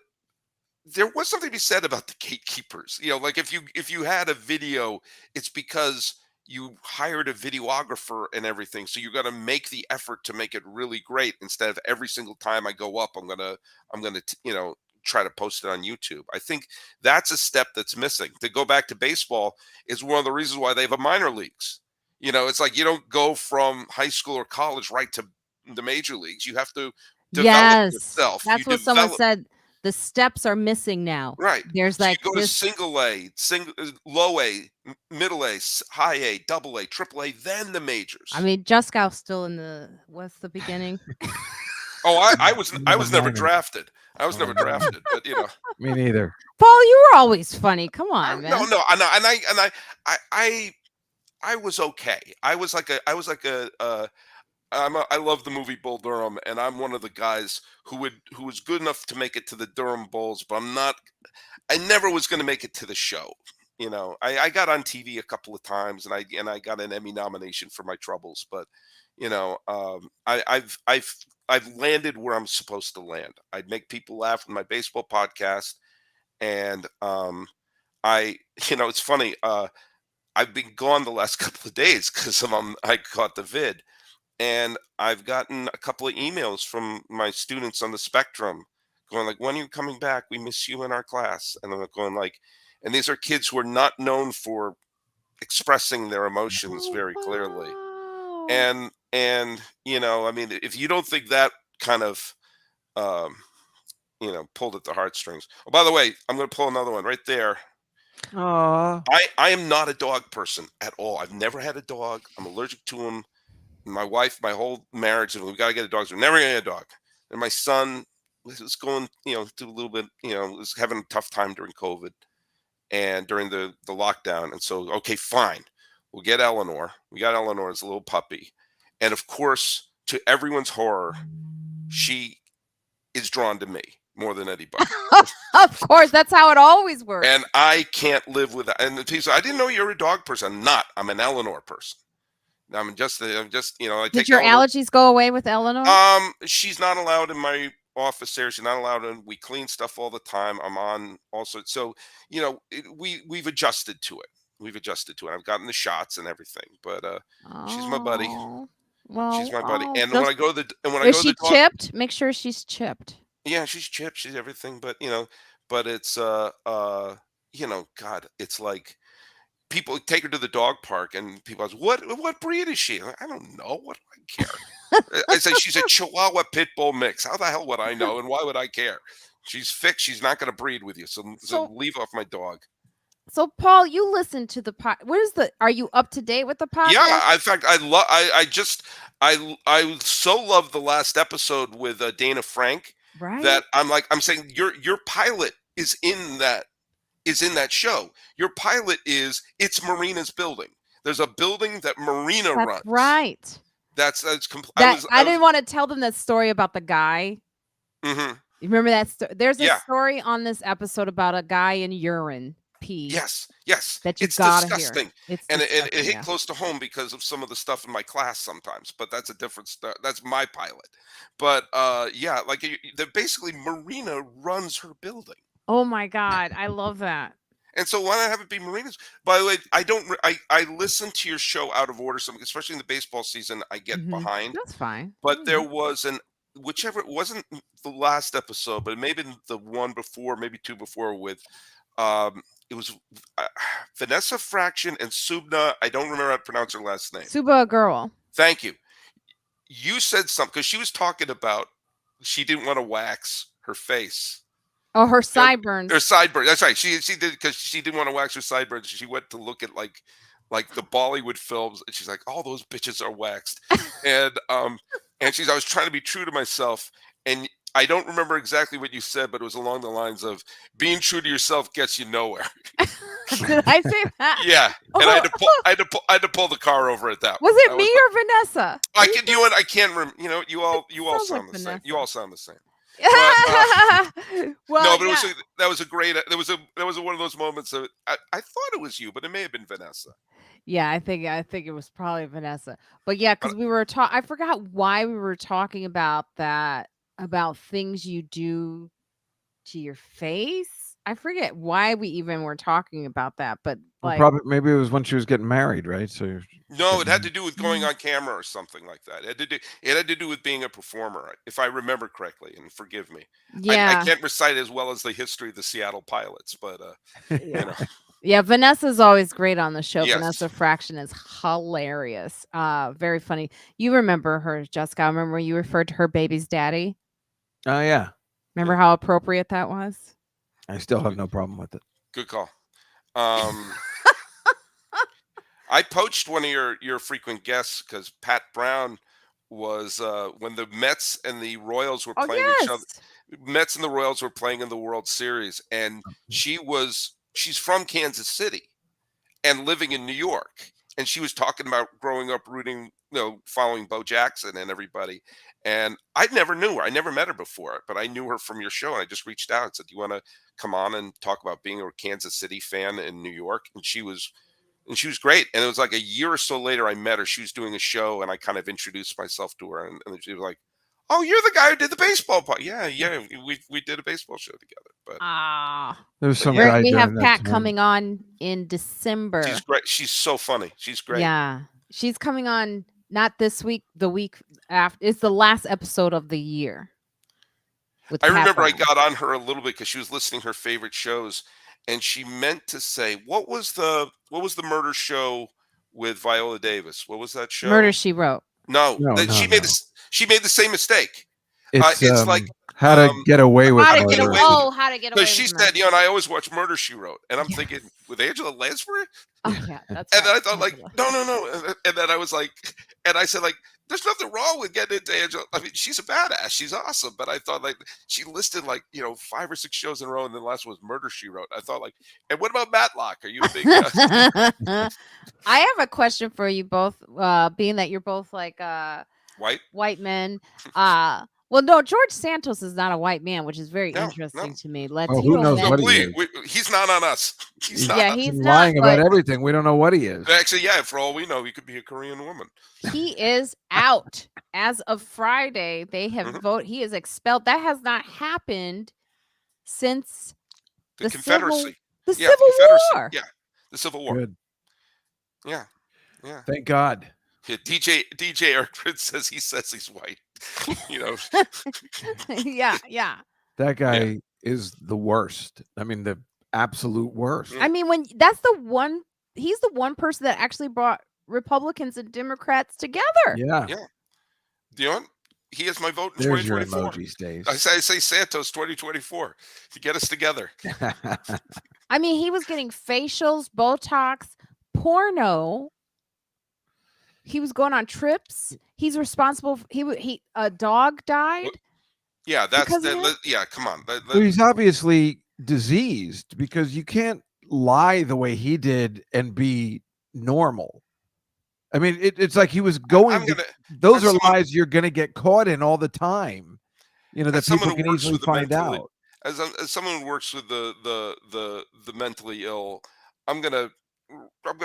there was something to be said about the gatekeepers. You know, like if you had a video, it's because you hired a videographer and everything. So you got to make the effort to make it really great instead of every single time I go up, I'm gonna you know, try to post it on YouTube. I think that's a step that's missing. To go back to baseball is one of the reasons why they have a minor leagues. You know, it's like you don't go from high school or college right to the major leagues. You have to develop yourself. That's what someone said. The steps are missing now. Right. There's so like you go to single A, low A, middle A, high A, double A, triple A, then the majors. I mean, Juskow's still in what's the beginning? Oh, I was never drafted. I was never drafted, but you know. Me neither. Paul, you were always funny. Come on, man. No, I was okay. I love the movie Bull Durham, and I'm one of the guys who was good enough to make it to the Durham Bulls, but I never was going to make it to the show. You know, I got on TV a couple of times, and I got an Emmy nomination for my troubles, but you know, I've landed where I'm supposed to land. I'd make people laugh with my baseball podcast, and you know, it's funny. I've been gone the last couple of days because I caught the vid. And I've gotten a couple of emails from my students on the spectrum going like, when are you coming back? We miss you in our class. And I'm going like, and these are kids who are not known for expressing their emotions very clearly. Wow. And I mean, if you don't think that kind of um, pulled at the heartstrings. Oh, by the way, I'm going to pull another one right there. Aw. I am not a dog person at all. I've never had a dog. I'm allergic to them. My wife, my whole marriage, and we got to get a dog. So we're never going to get a dog. And my son was going, through a little bit, was having a tough time during COVID and during the lockdown. And so, okay, fine. We'll get Eleanor. We got Eleanor as a little puppy. And of course, to everyone's horror, she is drawn to me more than anybody. Of course, that's how it always works. And I can't live with that. And the people say, I didn't know you're a dog person. I'm not. I'm an Eleanor person. I'm just, I Did take your Eleanor. allergies go away with Eleanor? She's not allowed in my office there. She's not allowed in. We clean stuff all the time. I'm on also. So, we've adjusted to it. We've adjusted to it. I've gotten the shots and everything, but she's my buddy. Oh, well, She's my buddy. And those- when I go to the is she chipped? Make sure she's chipped. yeah, she's chipped. She's everything. But but it's God, it's like people take her to the dog park and people ask, what breed is she? I don't know. What do I care? I say she's a Chihuahua Pit Bull mix. How the hell would I know? And why would I care? She's fixed. She's not going to breed with you. So leave off my dog. So, Paul, you listen to the pod. Are you up to date with the podcast? Yeah, in fact, I so love the last episode with Dana Frank Right. that I'm saying your pilot is in that show. Your pilot it's Marina's building. There's a building that Marina That's runs. right. I didn't want to tell them that story about the guy. Mm-hmm. You remember that? There's a Yeah. story on this episode about a guy in urine pee. Yes. That you It's gotta disgusting. hear. It's And it disgusting, hit yeah. close to home because of some of the stuff in my class sometimes, but that's a different stuff. That's my pilot. But yeah, basically Marina runs her building. Oh my God, I love that. And so why not have it be Marina's? By the way, I listen to your show out of order, especially in the baseball season. I get Mhm. behind, That's fine. but there was whichever, it wasn't the last episode, but it may have been the one before, maybe two before with, it was Vanessa Fraction and Subna. I don't remember how to pronounce her last name. Suba girl. Thank you. You said something because she was talking about she didn't want to wax her face. Oh, her sideburns. Her sideburns. That's right. She did because she didn't want to wax her sideburns. She went to look at like the Bollywood films, and she's like, "All those bitches are waxed." and I was trying to be true to myself, and I don't remember exactly what you said, but it was along the lines of being true to yourself gets you nowhere. Did I say that? Yeah, and I had to pull the car over at that. Was one. it me or Vanessa? I can't remember. You all Sounds sound like the same. Vanessa. You all sound the same. Well, No, but yeah. that was a great. There was one of those moments of I thought it was you, but it may have been Vanessa. Yeah, I think it was probably Vanessa. But yeah, because we were talking. I forgot why we were talking about that, about things you do to your face. I forget why we even were talking about that, but like, Probably maybe it was when she was getting married, right? So No, it had to do with going on camera or something like that. It had to do with being a performer, if I remember correctly. And forgive me, yeah, I can't recite as well as the history of the Seattle Pilots, but yeah. Vanessa's always great on the show. Yes. Vanessa Fraction is hilarious. Very funny. You remember her, Juskow? Remember when you referred to her baby's daddy? oh yeah, Remember how appropriate that was? I still have no problem with it. good call. I poached one of your frequent guests because Pat Brown was when the Mets and the Royals were playing each other. Mets and the Royals were playing in the World Series, and she's from Kansas City and living in New York, and she was talking about growing up rooting, following Bo Jackson and everybody. And I never knew her. I never met her before, but I knew her from your show, and I just reached out and said, "Do you want to come on and talk about being a Kansas City fan in New York?" And she was great. And it was like a year or so later, I met her. She was doing a show, and I kind of introduced myself to her, and she was like, "Oh, you're the guy who did the baseball part." Yeah, we did a baseball show together. But There's some yeah. guy we doing have that Pat to me. coming on in December. she's great. She's so funny. She's great. Yeah, she's coming on not this week, the week after. It's the last episode of the year. I remember I got on her a little bit because she was listing her favorite shows, and she meant to say, what was the murder show with Viola Davis? What was that show? Murder, She Wrote. No, No, she no, made no. she made the same mistake. It's It's like How to Get Away with How to Get get Murder. away? Away with Oh, How to Get Away because she with said, Murder. and I always watch Murder She Wrote, and I'm Yes. thinking with Angela Lansbury, Oh yeah, that's and right. then I thought like, Angela. no, and then I was like, and I said like, there's nothing wrong with getting into Angela. I mean, she's a badass, she's awesome, but I thought like she listed like 5 or 6 shows in a row, and then the last one was Murder She Wrote. I thought like, and what about Matlock? Are you a big? I have a question for you both, being that you're both like White? men. Well, no, George Santos is not a white man, which is very No, interesting no. to me. who Latino knows men. what he Please, is? he's not on us. He's not. Yeah, on- he's lying not. about But everything. We don't know what he is. Actually, yeah. For all we know, he could be a Korean woman. he is out as of Friday. They have Mhm. voted. He is expelled. That has not happened since The the Confederacy. the Yeah, Civil Confederacy. War. Yeah, the Civil War. Good. Yeah, yeah. Thank God. Yeah, DJ Eric Prince says he's white. Yeah. That guy is the worst. I mean, the absolute worst. Yeah. I mean, when that's the one, he's the one person that actually brought Republicans and Democrats together. Yeah. Yeah. Do you know what? He has my vote in There's your 2024. emoji, Stace. I say Santos 2024 to get us together. I mean, he was getting facials, Botox, porno. He was going on trips. He's responsible. A dog died. Yeah, that's Because of him? yeah. Come on. Well, he's obviously diseased because you can't lie the way he did and be normal. I mean, it's like he was going. Those are lies you're going to get caught in all the time. That people can easily find out. As someone who works with the mentally ill, I'm gonna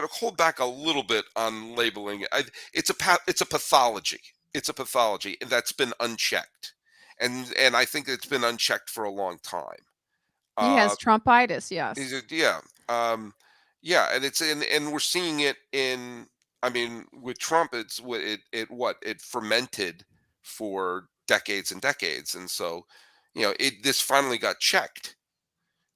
hold back a little bit on labeling it. It's a pathology. It's a pathology that's been unchecked, and I think it's been unchecked for a long time. He has Trumpitis. Yes. Yeah. Yeah, and and we're seeing it in. I mean, with Trump, it fermented for decades and decades, and so this finally got checked.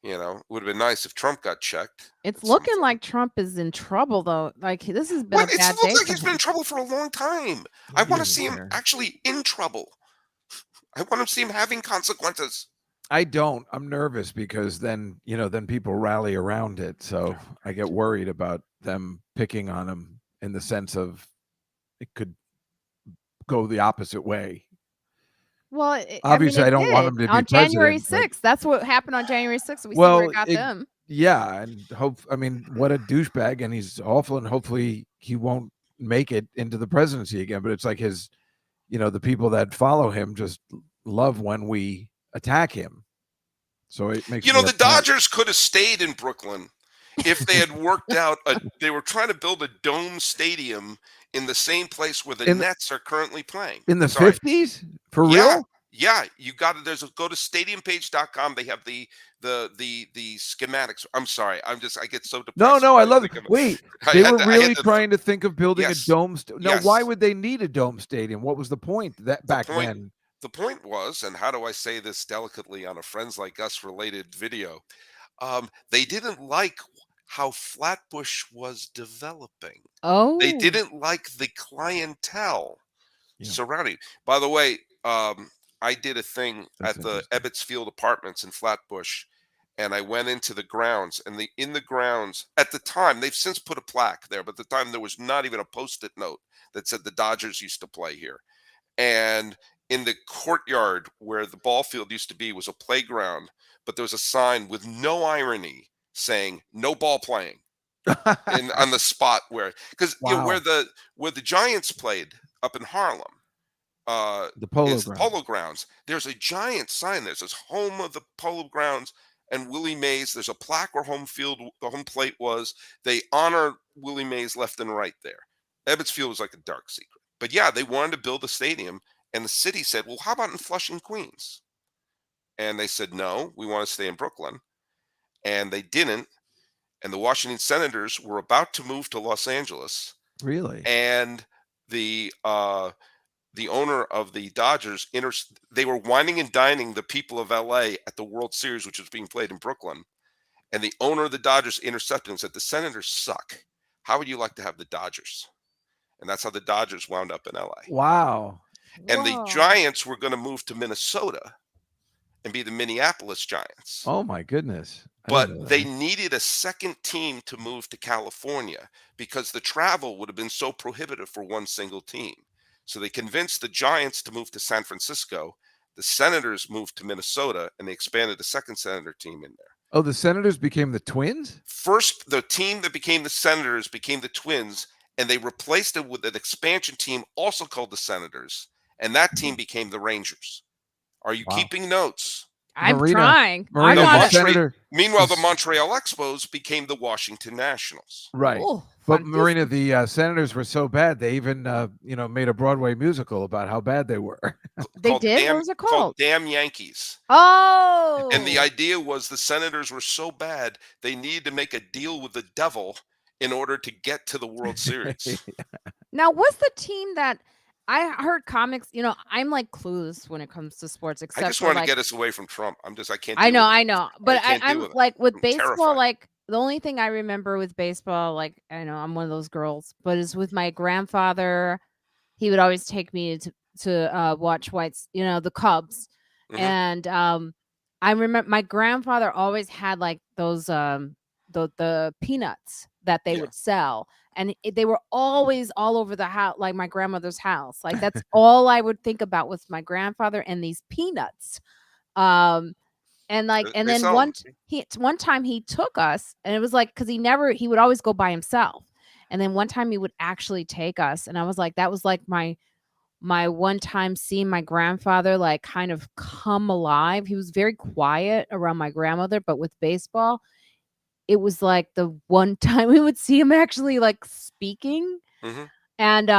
It would have been nice if Trump got checked. It's looking like Trump is in trouble, though. Like this has been a bad day. It looks like he's been in trouble for a long time. I want to see him actually in trouble. I want to see him having consequences. I don't. I'm nervous because then people rally around it. So I get worried about them picking on him in the sense of it could go the opposite way. Well, obviously, I don't want him to be on January 6th. president. That's what happened on January 6th. We see where it got them. Yeah, and what a douchebag, and he's awful, and hopefully he won't make it into the presidency again. But it's like his, the people that follow him just love when we attack him. So it makes the Dodgers could have stayed in Brooklyn if they had worked out. They were trying to build a dome stadium in the same place where the Nets are currently playing in the 50s. For real? Yeah, you got it. Go to stadiumpage.com. They have the schematics. I'm sorry. I get so depressed. No, I love it. Wait, they were really trying to think of building a dome. Why would they need a dome stadium? What was the point back then? The point was, and how do I say this delicately on a Friends Like Us related video? They didn't like how Flatbush was developing. Oh, they didn't like the clientele surrounding. By the way, I did a thing at the Ebbets Field Apartments in Flatbush, and I went into the grounds. And in the grounds at the time, they've since put a plaque there, but at the time there was not even a Post-it note that said the Dodgers used to play here. And in the courtyard where the ball field used to be was a playground, but there was a sign with no irony saying "No ball playing" on the spot where where the Giants played up in Harlem. The Polo Grounds. There's a giant sign there. It says "Home of the Polo Grounds" and Willie Mays. There's a plaque where the home plate was. They honor Willie Mays left and right there. Ebbets Field was like a dark secret. But yeah, they wanted to build a stadium, and the city said, "Well, how about in Flushing, Queens?" And they said, "No, we want to stay in Brooklyn." And they didn't. And the Washington Senators were about to move to Los Angeles. Really? And the owner of the Dodgers, they were whining and dining the people of LA at the World Series, which was being played in Brooklyn. and the owner of the Dodgers intercepted him and said, "The Senators suck. How would you like to have the Dodgers?" And that's how the Dodgers wound up in LA. Wow. And the Whoa. Giants were going to move to Minnesota and be the Minneapolis Giants. Oh my goodness. I didn't know But they that. needed a second team to move to California because the travel would have been so prohibitive for one single team. So they convinced the Giants to move to San Francisco. The Senators moved to Minnesota, and they expanded the second Senator team in there. Oh, the Senators became the Twins? First, the team that became the Senators became the Twins, and they replaced it with an expansion team also called the Senators, and that team became the Rangers. Are you Wow. keeping notes? I'm Marina- trying. Marina, I'm the on Montreal- it. Senator. Meanwhile, the This- Montreal Expos became the Washington Nationals. Right. Oh, But fantastic. Marina, the Senators were so bad they even made a Broadway musical about how bad they were. They called did? Damn, What was it called? Damn Yankees. Oh. And the idea was the Senators were so bad they needed to make a deal with the devil in order to get to the World Series. Now, what's the team that I heard comics? I'm like clueless when it comes to sports, I except just for want to like get us away from Trump. I can't. I deal with it. know, but can't deal I'm with it. like with I'm baseball. terrified. Like the only thing I remember with baseball, like I know I'm one of those girls, but is with my grandfather. He would always take me to watch the Cubs, Mhm. and I remember my grandfather always had like those the peanuts that they Yeah. would sell, and they were always all over the house, like my grandmother's house. Like that's all I would think about was my grandfather and these peanuts. And like, and They then sell 'em. one time he took us, and it was like because he would always go by himself, and then one time he would actually take us, and I was like, that was like my one time seeing my grandfather like kind of come alive. He was very quiet around my grandmother, but with baseball, it was like the one time we would see him actually like speaking. Mhm. And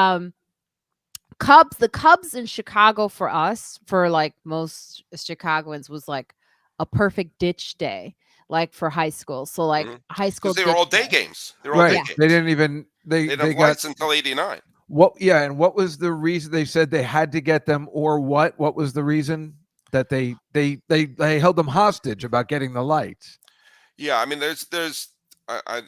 the Cubs in Chicago for us, for like most Chicagoans, was like a perfect ditch day, like for high school. So like Mhm. high school, Because they were all ditch day games. They were all Right. day games. They didn't even They didn't have lights until '89. and what was the reason they said they had to get them, or what? What was the reason that they held them hostage about getting the lights? Yeah, I mean, there's I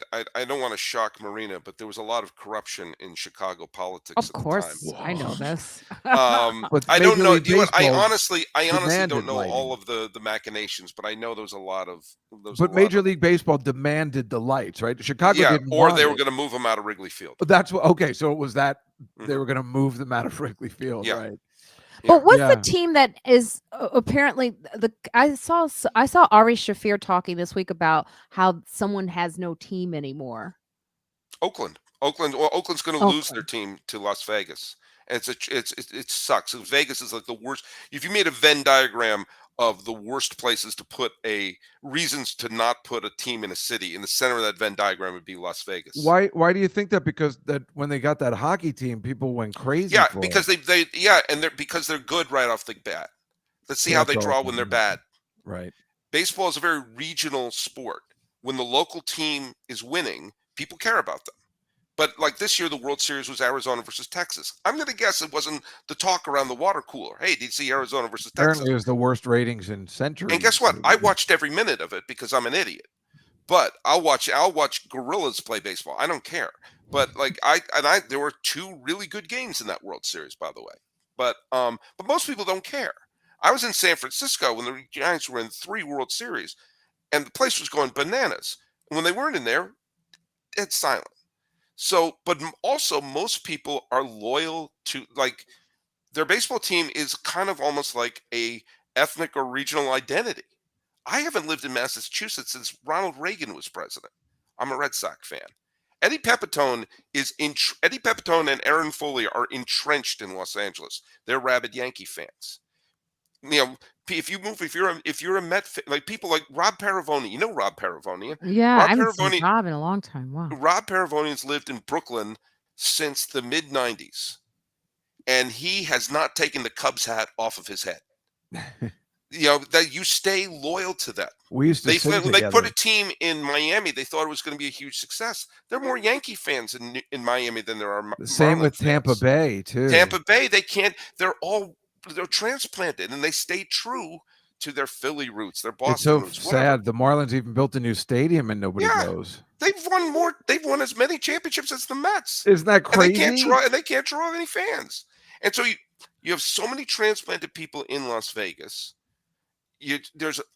don't want to shock Marina, but there was a lot of corruption in Chicago politics Of at the time. course, I know this. But I don't Major know. League You know what? I Baseball honestly demanded don't know all lighting. of the machinations, but I know there was a lot of. But Major League Baseball demanded the lights, right? Chicago yeah, didn't or want they were it. going to move them out of Wrigley Field. But that's what. Okay, so it was that they Mhm. were going to move them out of Wrigley Field, Yeah. right? But what's Yeah. the team that is apparently I saw Ari Shafir talking this week about how someone has no team anymore. Oakland. Well, Oakland's going to lose their Oakland. team to Las Vegas, and it sucks. Vegas is like the worst. If you made a Venn diagram of the worst places to put reasons to not put a team in a city, in the center of that Venn diagram would be Las Vegas. Why do you think that? Because that when they got that hockey team, people went crazy. Yeah, for because it. because they're good right off the bat. Let's see how That's they draw all. when they're bad. Right. Baseball is a very regional sport. When the local team is winning, people care about them. But like this year, the World Series was Arizona versus Texas. I'm going to guess it wasn't the talk around the water cooler. Hey, did you see Arizona versus Texas? Apparently, it was the worst ratings in centuries. And guess what? I watched every minute of it because I'm an idiot. But I'll watch gorillas play baseball. I don't care. But like there were two really good games in that World Series, by the way. But most people don't care. I was in San Francisco when the Giants were in 3 World Series, and the place was going bananas. And when they weren't in there, it's silent. So, but also most people are loyal to like their baseball team is kind of almost like a ethnic or regional identity. I haven't lived in Massachusetts since Ronald Reagan was president. I'm a Red Sox fan. Eddie Pepitone and Aaron Foley are entrenched in Los Angeles. They're rabid Yankee fans. You know, if you're a Met like people like Rob Paravoni, you know Rob Paravoni. Yeah, Rob I haven't seen Paravoni- Rob in a long time. Wow. Rob Paravonian's lived in Brooklyn since the mid '90s, and he has not taken the Cubs hat off of his head. You know that you stay loyal to them. We used to sing When they together. put a team in Miami, they thought it was going to be a huge success. There are more Yankee fans in Miami than there are. The same Marlins with Tampa fans. Bay too. Tampa Bay, they can't. They're transplanted, and they stay true to their Philly roots, their It's Boston so roots. Whatever. sad. The Marlins even built a new stadium and nobody Yeah. goes. They've won as many championships as the Mets. Isn't that crazy? And they can't draw any fans. And so you have so many transplanted people in Las Vegas.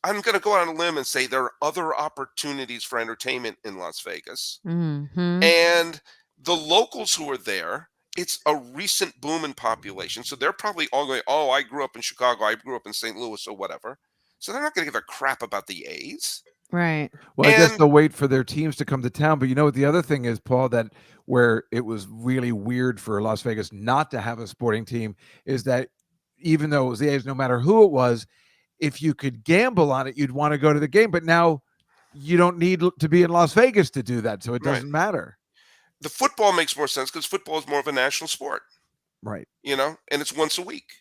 I'm going to go out on a limb and say there are other opportunities for entertainment in Las Vegas. Mm-hmm. And the locals who are there, it's a recent boom in population. So they're probably all going, oh, I grew up in Chicago, I grew up in St. Louis or whatever. So they're not going to give a crap about the A's. Right. Well, I guess they'll wait for their teams to come to town. But you know what the other thing is, Paul, that where it was really weird for Las Vegas not to have a sporting team is that even though it was the A's, no matter who it was, if you could gamble on it, you'd want to go to the game. But now you don't need to be in Las Vegas to do that. So it doesn't matter. The football makes more sense because football is more of a national sport. Right. And it's once a week.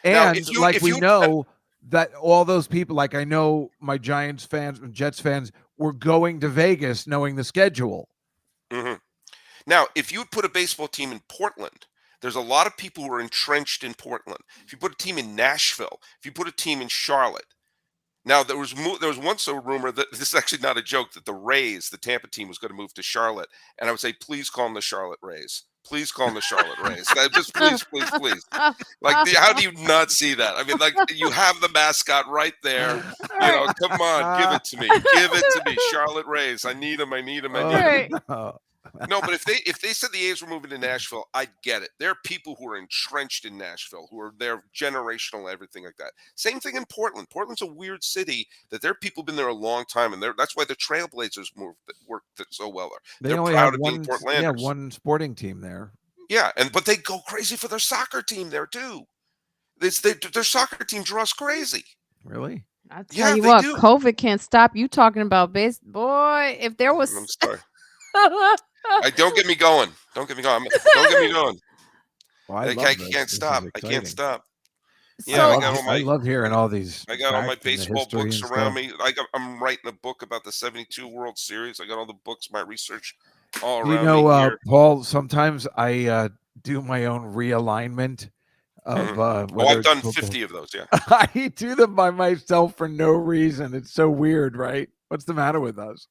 And we know that all those people, like I know my Giants fans and Jets fans were going to Vegas knowing the schedule. Mm-hmm. Now, if you would put a baseball team in Portland, there's a lot of people who are entrenched in Portland. If you put a team in Nashville, if you put a team in Charlotte. Now, there was once a rumor that this is actually not a joke that the Rays, the Tampa team, was going to move to Charlotte. And I would say, please call them the Charlotte Rays. Please call them the Charlotte Rays. Just please. Like, how do you not see that? I mean, like, you have the mascot right there. Come on, give it to me. Give it to me. Charlotte Rays. I need them. No, but if they said the A's were moving to Nashville, I'd get it. There are people who are entrenched in Nashville, who are there generational, everything like that. Same thing in Portland. Portland's a weird city that there are people who've been there a long time, and that's why the Trailblazers worked so well there. They're only proud have of being Portlanders. one sporting team there. Yeah, but they go crazy for their soccer team there too. Their soccer team draws crazy. Really? I tell you what, COVID can't stop you talking about base. Boy, if there was. I'm sorry. Don't get me going. Don't get me going. Well, I can't stop. I can't stop. Yeah, I love hearing all these. I got all my baseball books around me. I'm writing a book about the '72 World Series. I got all the books, my research all around me here. Paul, sometimes I do my own realignment of. I've done 50 of those. Yeah, I do them by myself for no reason. It's so weird, right? What's the matter with us?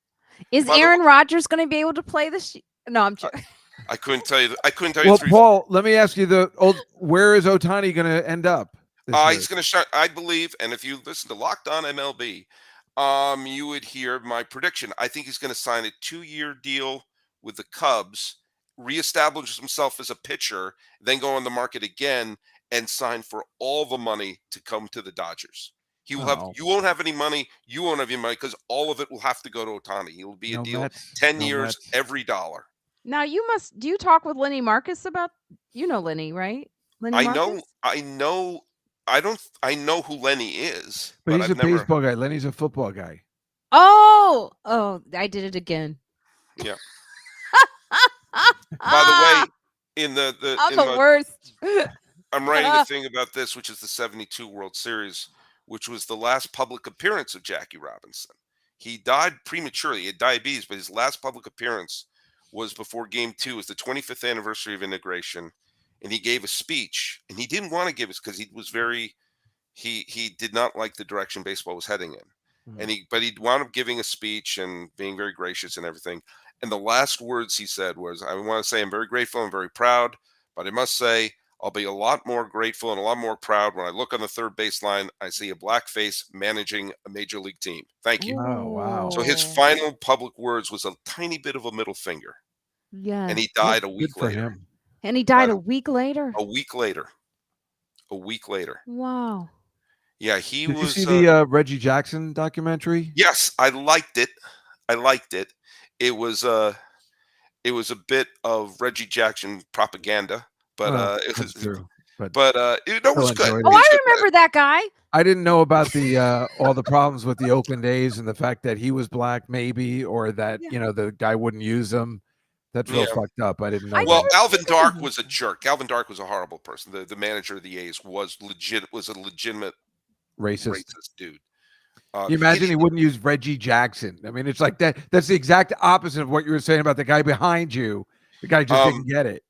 Is Aaron Rodgers going to be able to play this? No, I'm joking. I couldn't tell you. Well, Paul, let me ask you where is Ohtani going to end up? He's going to start, I believe, and if you listen to Locked On MLB, you would hear my prediction. I think he's going to sign a 2-year deal with the Cubs, reestablish himself as a pitcher, then go on the market again and sign for all the money to come to the Dodgers. He will you won't have any money. You won't have any money because all of it will have to go to Ohtani. It will be a deal, 10 years, every dollar. Now do you talk with Lenny Marcus about, Lenny, right? Lenny Marcus? I know who Lenny is. But he's a baseball guy. Lenny's a football guy. Oh, I did it again. Yeah. By the way, I'm the worst. I'm writing a thing about this, which is the '72 World Series, which was the last public appearance of Jackie Robinson. He died prematurely. He had diabetes, but his last public appearance was before Game 2. It was the 25th anniversary of integration, and he gave a speech. And he didn't want to give it because he was he did not like the direction baseball was heading in. Mm-hmm. But he wound up giving a speech and being very gracious and everything. And the last words he said was, "I want to say I'm very grateful and very proud, but I must say I'll be a lot more grateful and a lot more proud when I look on the third baseline. I see a black face managing a major league team. Thank you." Oh, wow. So his final public words was a tiny bit of a middle finger. Yeah. And he died a week later. And he died a week later? A week later. Wow. Yeah, Did you see the Reggie Jackson documentary? Yes, I liked it. It was a bit of Reggie Jackson propaganda. But it was true. But it was good. Oh, I remember that guy. I didn't know about the all the problems with the Oakland A's and the fact that he was black, maybe, or that the guy wouldn't use them. That's real fucked up. I didn't know. Well, Alvin Dark was a jerk. Alvin Dark was a horrible person. The manager of the A's was a legitimate racist dude. Can you imagine he wouldn't use Reggie Jackson? I mean, it's like that. That's the exact opposite of what you were saying about the guy behind you. The guy just didn't get it.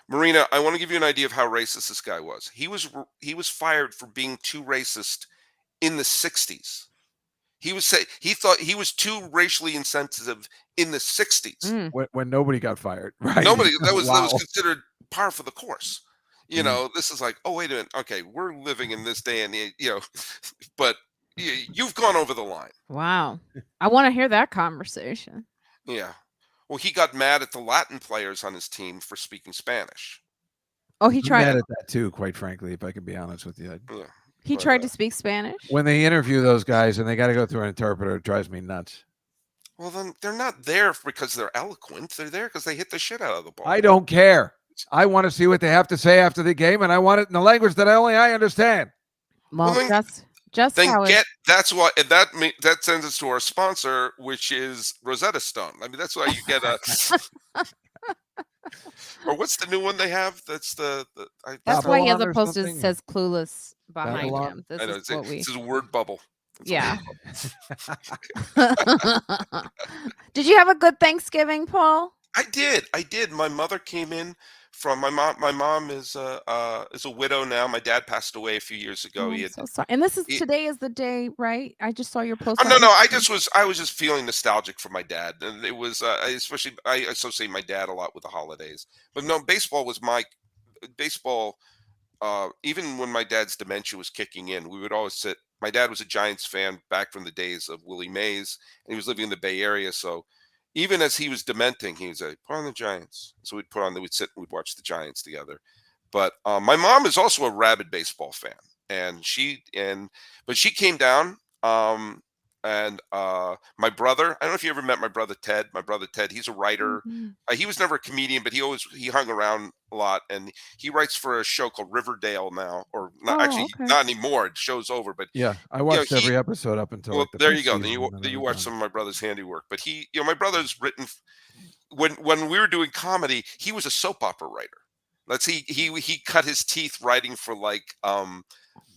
Marina, I want to give you an idea of how racist this guy was. He was fired for being too racist in the 60s. He thought he was too racially insensitive in the 60s. Mm. When nobody got fired, right? Nobody that was Wow. considered par for the course. You know, this is like, oh wait a minute, okay, we're living in this day and age, but you've gone over the line. Wow. I want to hear that conversation. Yeah. Well, he got mad at the Latin players on his team for speaking Spanish. Oh, he I'm tried. mad at that too, quite frankly, if I can be honest with you. Yeah. He But, tried to speak Spanish. When they interview those guys and they got to go through an interpreter, it drives me nuts. Well, then they're not there because they're eloquent. They're there because they hit the shit out of the ball. I don't care. I want to see what they have to say after the game, and I want it in the language that only I understand. Well, then just Then how it, that's why that sends us to our sponsor, which is Rosetta Stone. I mean, that's why you get a. Or what's the new one they have? That's that's why he has Babylon a or post that something? says clueless behind Babylon? him. This I know is what we. this is a word bubble. It's a Yeah. word bubble. Did you have a good Thanksgiving, Paul? I did. My mother came in from my mom. My mom is a widow now. My dad passed away a few years ago. Oh, He I'm had. so sorry. And today is the day, right? I just saw your post. Oh, on no. Instagram. I was just feeling nostalgic for my dad, and it was especially I associate my dad a lot with the holidays. But no, baseball was my baseball. Even when my dad's dementia was kicking in, we would always sit. My dad was a Giants fan back from the days of Willie Mays, and he was living in the Bay Area. So even as he was dementing, he was like, "Put on the Giants." So we'd sit and we'd watch the Giants together. But my mom is also a rabid baseball fan, but she came down. And my brother, I don't know if you ever met my brother Ted. My brother Ted, he's a writer. Mhm. He was never a comedian, but he hung around a lot, and he writes for a show called Riverdale now, or not Oh, okay. not anymore. The show's over, but Yeah, I watched every episode up until. well, Like, the there first you go. Then season, and you I'm watch done. some of my brother's handiwork. But my brother's written when we were doing comedy. He was a soap opera writer. He cut his teeth writing for like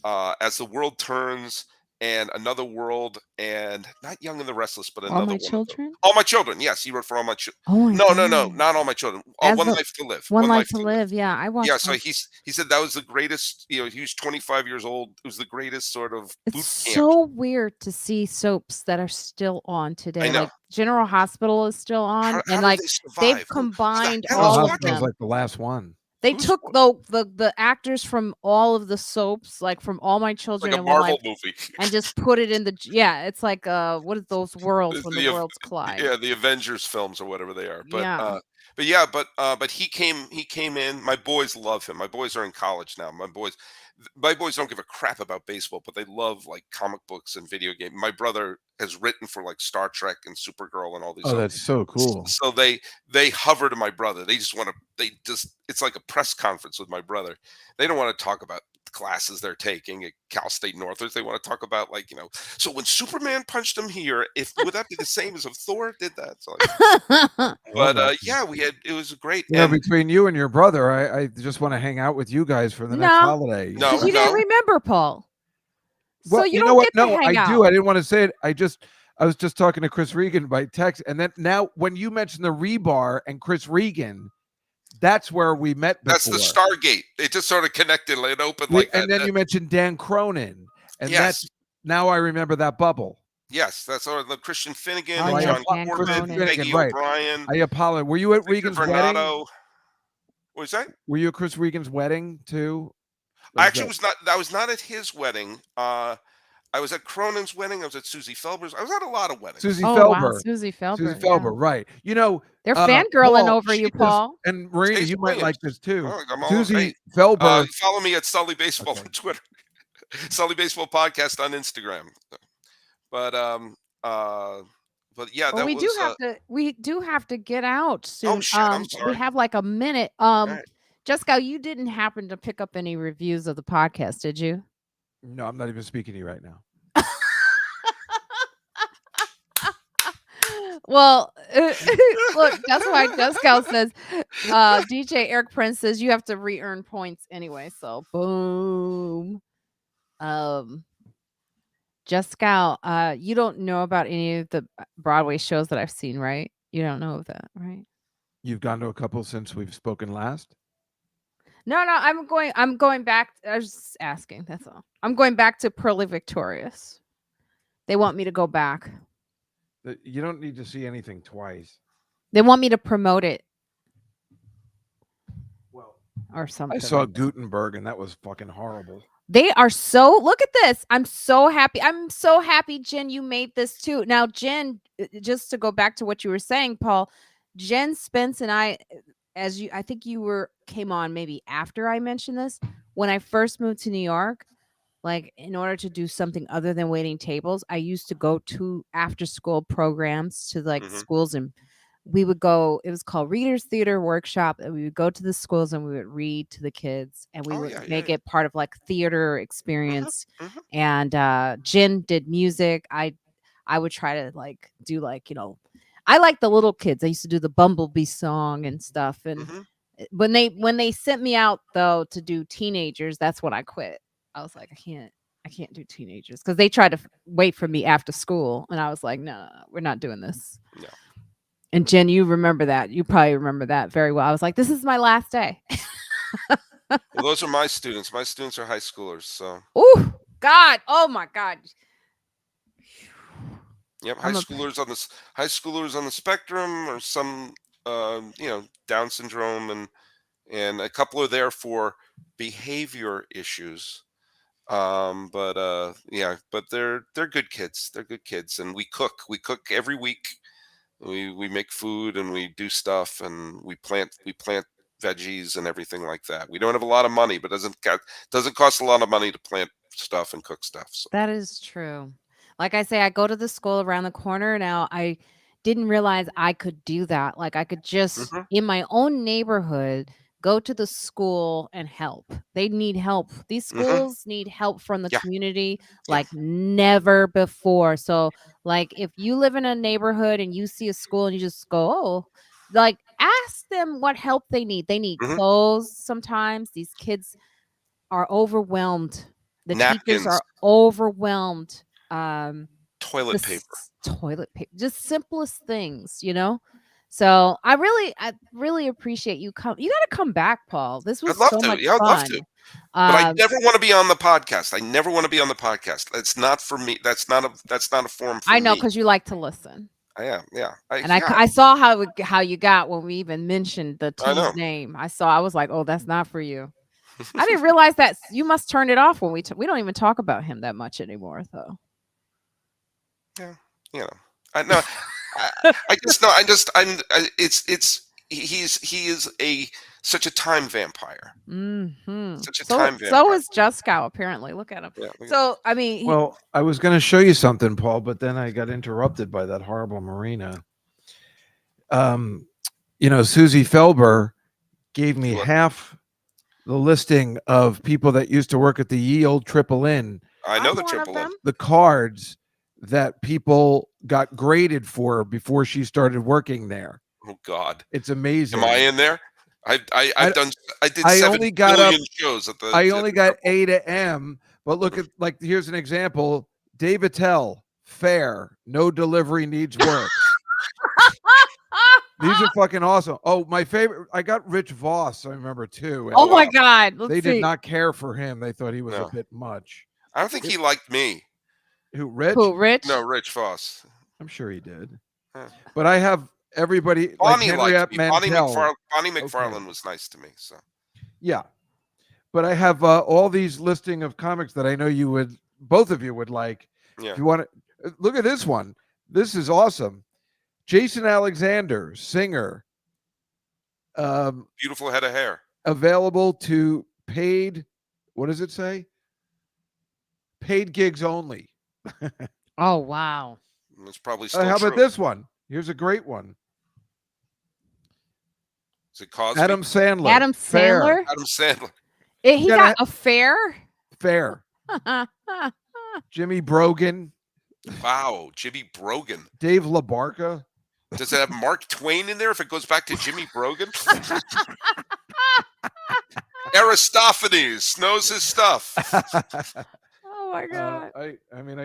As the World Turns and Another World and not Young and the Restless, but All another My one. Children. All My Children. Yes, he wrote for All My Children. Oh my No, God. not All My Children. As One the- Life to Live. One Life to Live. Yeah, I watched. Yeah, so that. he said that was the greatest. He was 25 years old. It was the greatest sort of boot It's camp. so weird to see soaps that are still on today. know. Like General Hospital is still on, How and did like they survive? they've Who the combined hell General is all of Hospital was them. like the last one. They Who's took one? the actors from all of the soaps, like from All My Children Like a and One Life, Marvel movie. and just put it in it's like what is those worlds It's when the worlds collide? Yeah, the Avengers films or whatever they are. Yeah. But he came in. My boys love him. My boys are in college now. My boys don't give a crap about baseball, but they love like comic books and video games. My brother has written for like Star Trek and Supergirl and all these. Oh, that's so cool. So they hover to my brother. It's like a press conference with my brother. They don't want to talk about classes they're taking at Cal State Northridge. They want to talk about so when Superman punched him here, would that be the same as if Thor did that? So it was great. Between you and your brother, I just want to hang out with you guys for the next holiday. No, Because you didn't remember, Paul. Well, So you know don't what? get to No, hang I out. do. I didn't want to say it. I was just talking to Chris Regan by text, and then now when you mentioned the Rebar and Chris Regan, that's where we met before. That's the Stargate. It just sort of connected. It opened like that. And then you mentioned Dan Cronin, and Yes. now I remember that bubble. Yes, that's sort of the Christian Finnegan Oh, and yeah, John Dan Gordon, Cronin. Peggy Right. O'Brien. I apologize. Were you at Victor Regan's wedding? Bernardo. What was that? Were you at Chris Regan's wedding too? I actually was not. I was not at his wedding. I was at Cronin's wedding. I was at Susie Felber's. I was at a lot of weddings. Susie Oh, Felber. wow, Susie Felber. Susie yeah. Felber, right. They're fangirling Paul, over you, she does- Paul. And Marina, Stacey you might Williams. like this too. Oh, I'm all- Susie hey, Felber. follow me at Sully Baseball Okay. on Twitter. Sully Baseball Podcast on Instagram. But yeah, Well, that we do have to get out soon. Oh shit! I'm sorry. We have like a minute. right. Juskow, you didn't happen to pick up any reviews of the podcast, did you? No, I'm not even speaking to you right now. Well, look, that's why Juskow says, DJ Eric Prince says you have to re-earn points anyway. So boom. Juskow, you don't know about any of the Broadway shows that I've seen, right? You don't know of that, right? You've gone to a couple since we've spoken last. No, I'm going back. I was just asking. That's all. I'm going back to Pearly Victorious. They want me to go back. You don't need to see anything twice. They want me to promote it Well, or something. I saw like that. Gutenberg, and that was fucking horrible. They are so. Look at this. I'm so happy. I'm so happy, Jen. You made this too. Now, Jen, just to go back to what you were saying, Paul, Jen Spence and I, I think you came on maybe after I mentioned this. When I first moved to New York, like in order to do something other than waiting tables, I used to go to after school programs to like schools, and we would go, it was called Readers Theater Workshop, and we would go to the schools and we would read to the kids, and we would make it part of like theater experience. And Jen did music. I would try to like do like, I like the little kids. I used to do the Bumblebee song and stuff. And when they sent me out though to do teenagers, that's when I quit. I was like, I can't do teenagers, because they tried to wait for me after school, and I was like, no, we're not doing this. No. And Jen, you remember that? You probably remember that very well. I was like, this is my last day. Well, those are my students. My students are high schoolers, so. Oh God! Oh my God! Yep, high schoolers on the spectrum, or some, Down syndrome, and a couple are there for behavior issues. But they're good kids. They're good kids, and we cook. We cook every week. We make food, and we do stuff, and we plant veggies and everything like that. We don't have a lot of money, but doesn't cost a lot of money to plant stuff and cook stuff. So. That is true. Like I say, I go to the school around the corner now. I didn't realize I could do that. Like I could just in my own neighborhood go to the school and help. They need help. These schools need help from the community like never before. So like if you live in a neighborhood and you see a school and you just go, oh, like ask them what help they need. They need clothes sometimes. These kids are overwhelmed. The Napkins. teachers are overwhelmed. Toilet paper. Just simplest things, So I really appreciate you come. You got to come back, Paul. This was so much fun. I'd love to. But I never want to be on the podcast. I never want to be on the podcast. That's not for me. That's not a form for me. I know, because you like to listen. I am, yeah. I saw how you got when we even mentioned the team's name. I was like, oh, that's not for you. I didn't realize that. You must turn it off when we don't even talk about him that much anymore, though. Yeah, I know. He is such a time vampire. Such a time vampire. So is Juskow, apparently. Look at him. Yeah, so I mean, I was going to show you something, Paul, but then I got interrupted by that horrible Marina. Susie Felber gave me half the listing of people that used to work at the ye old Triple Inn. I know the Triple Inn. The cards that people got graded for before she started working there. Oh God, it's amazing. Am I in there? I did 7 billion shows at the. I only got A to M, but look at here's an example: Dave Attell, fair, no delivery needs work. These are fucking awesome. Oh, my favorite, I got Rich Voss, I remember too. Oh my God. They did not care for him. They thought he was a bit much. I don't think he liked me. Who, Rich? No, Rich Voss. I'm sure he did. But I have everybody. Bonnie liked me. Bonnie McFarlane was nice to me. So. Yeah. But I have all these listing of comics that I know both of you would like. Yeah. If you want to look at this one. This is awesome. Jason Alexander, singer. Beautiful head of hair. Available to paid, what does it say? Paid gigs only. Oh, wow. That's probably still how true. about this one? Here's a great one. Is it Cosby? Adam Sandler. Adam Sandler? Adam Sandler. He got a fair? Fair. Jimmy Brogan. Wow, Jimmy Brogan. Dave LaBarca. Does it have Mark Twain in there if it goes back to Jimmy Brogan? Aristophanes knows his stuff. Oh my God. I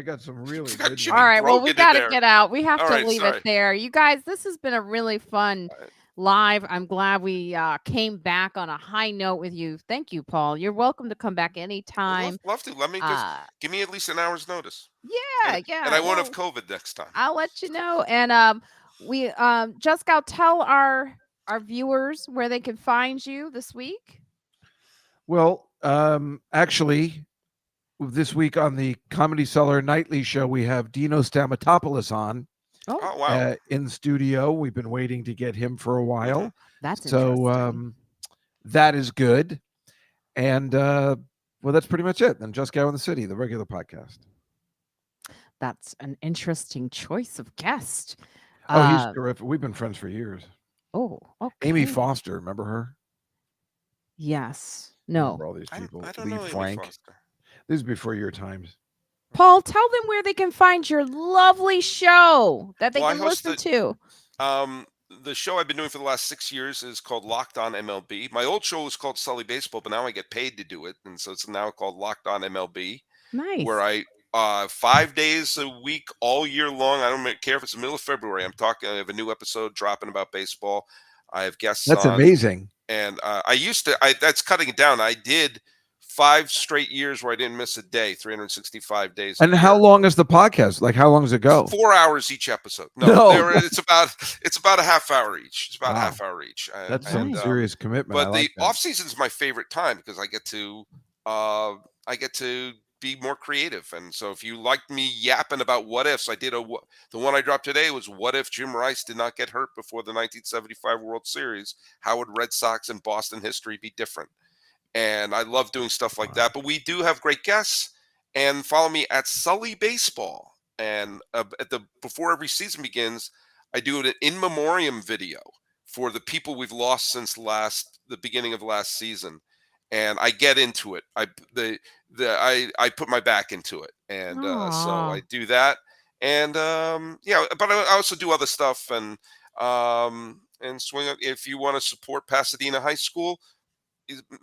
got some really good. All right, well, we got to get out. We have to leave it there. You guys, this has been a really fun live. I'm glad we came back on a high note with you. Thank you, Paul. You're welcome to come back I'd anytime. love to. Let me just give me at least an hour's notice. Yeah, And yeah. I won't have Well, COVID next time. I'll let you know. And we Juskow, tell our viewers where they can find you this week. Well, actually, this week on the Comedy Cellar Nightly Show, we have Dino Stamatopoulos on Oh wow. in studio. We've been waiting to get him for a while. That's So interesting. that is good. And well, that's pretty much it. Then Juskow in the City, the regular podcast. That's an interesting choice of guest. Oh, he's terrific. We've been friends for years. Oh, okay. Amy Foster, remember her? Yes. Remember No. all these people. I don't Lee know Amy Frank. Foster. This is before your times. Paul, tell them where they can find your lovely show that they Well, I can listen to. The show I've been doing for the last 6 years is called Locked On MLB. My old show was called Sully Baseball, but now I get paid to do it, and so it's now called Locked On MLB, Nice. where I 5 days a week, all year long. I don't care if it's the middle of February. I have a new episode dropping about baseball. I have guests That's on, amazing. and that's cutting it down. I did 5 straight years where I didn't miss a day, 365 days. And how long is the podcast? Like, how long does it go? 4 hours each episode. It's about a half hour each. It's about a half hour each. That's some serious commitment. But the off season is my favorite time because I get to be more creative. And so if you like me yapping about what ifs, the one I dropped today was what if Jim Rice did not get hurt before the 1975 World Series? How would Red Sox and Boston history be different? And I love doing stuff like that. But we do have great guests. And follow me at Sully Baseball. And before every season begins, I do an in memoriam video for the people we've lost since the beginning of last season. And I get into it. I put my back into it, and so I do that. And but I also do other stuff and swing. If you want to support Pasadena High School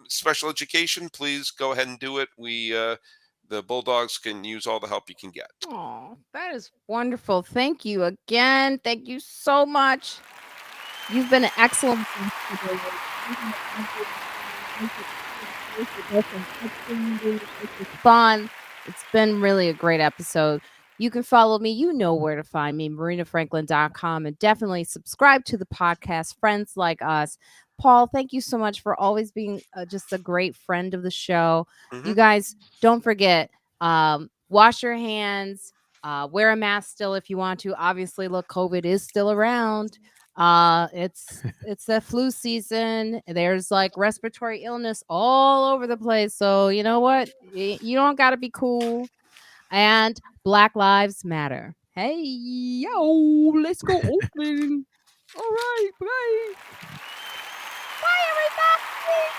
special education, please go ahead and do it. The Bulldogs can use all the help you can get. Oh, that is wonderful. Thank you again. Thank you so much. You've been an excellent fun. It's been really a great episode. You can follow me. You know where to find me, marinayfranklin.com, and definitely subscribe to the podcast, Friends Like Us. Paul, thank you so much for always being just a great friend of the show. You guys, don't forget, wash your hands, wear a mask still if you want to. Obviously, look, COVID is still around. It's the flu season. There's like respiratory illness all over the place. So you know what? You don't got to be cool. And Black Lives Matter. Hey, yo, let's go open. All right, bye. Bye, everybody.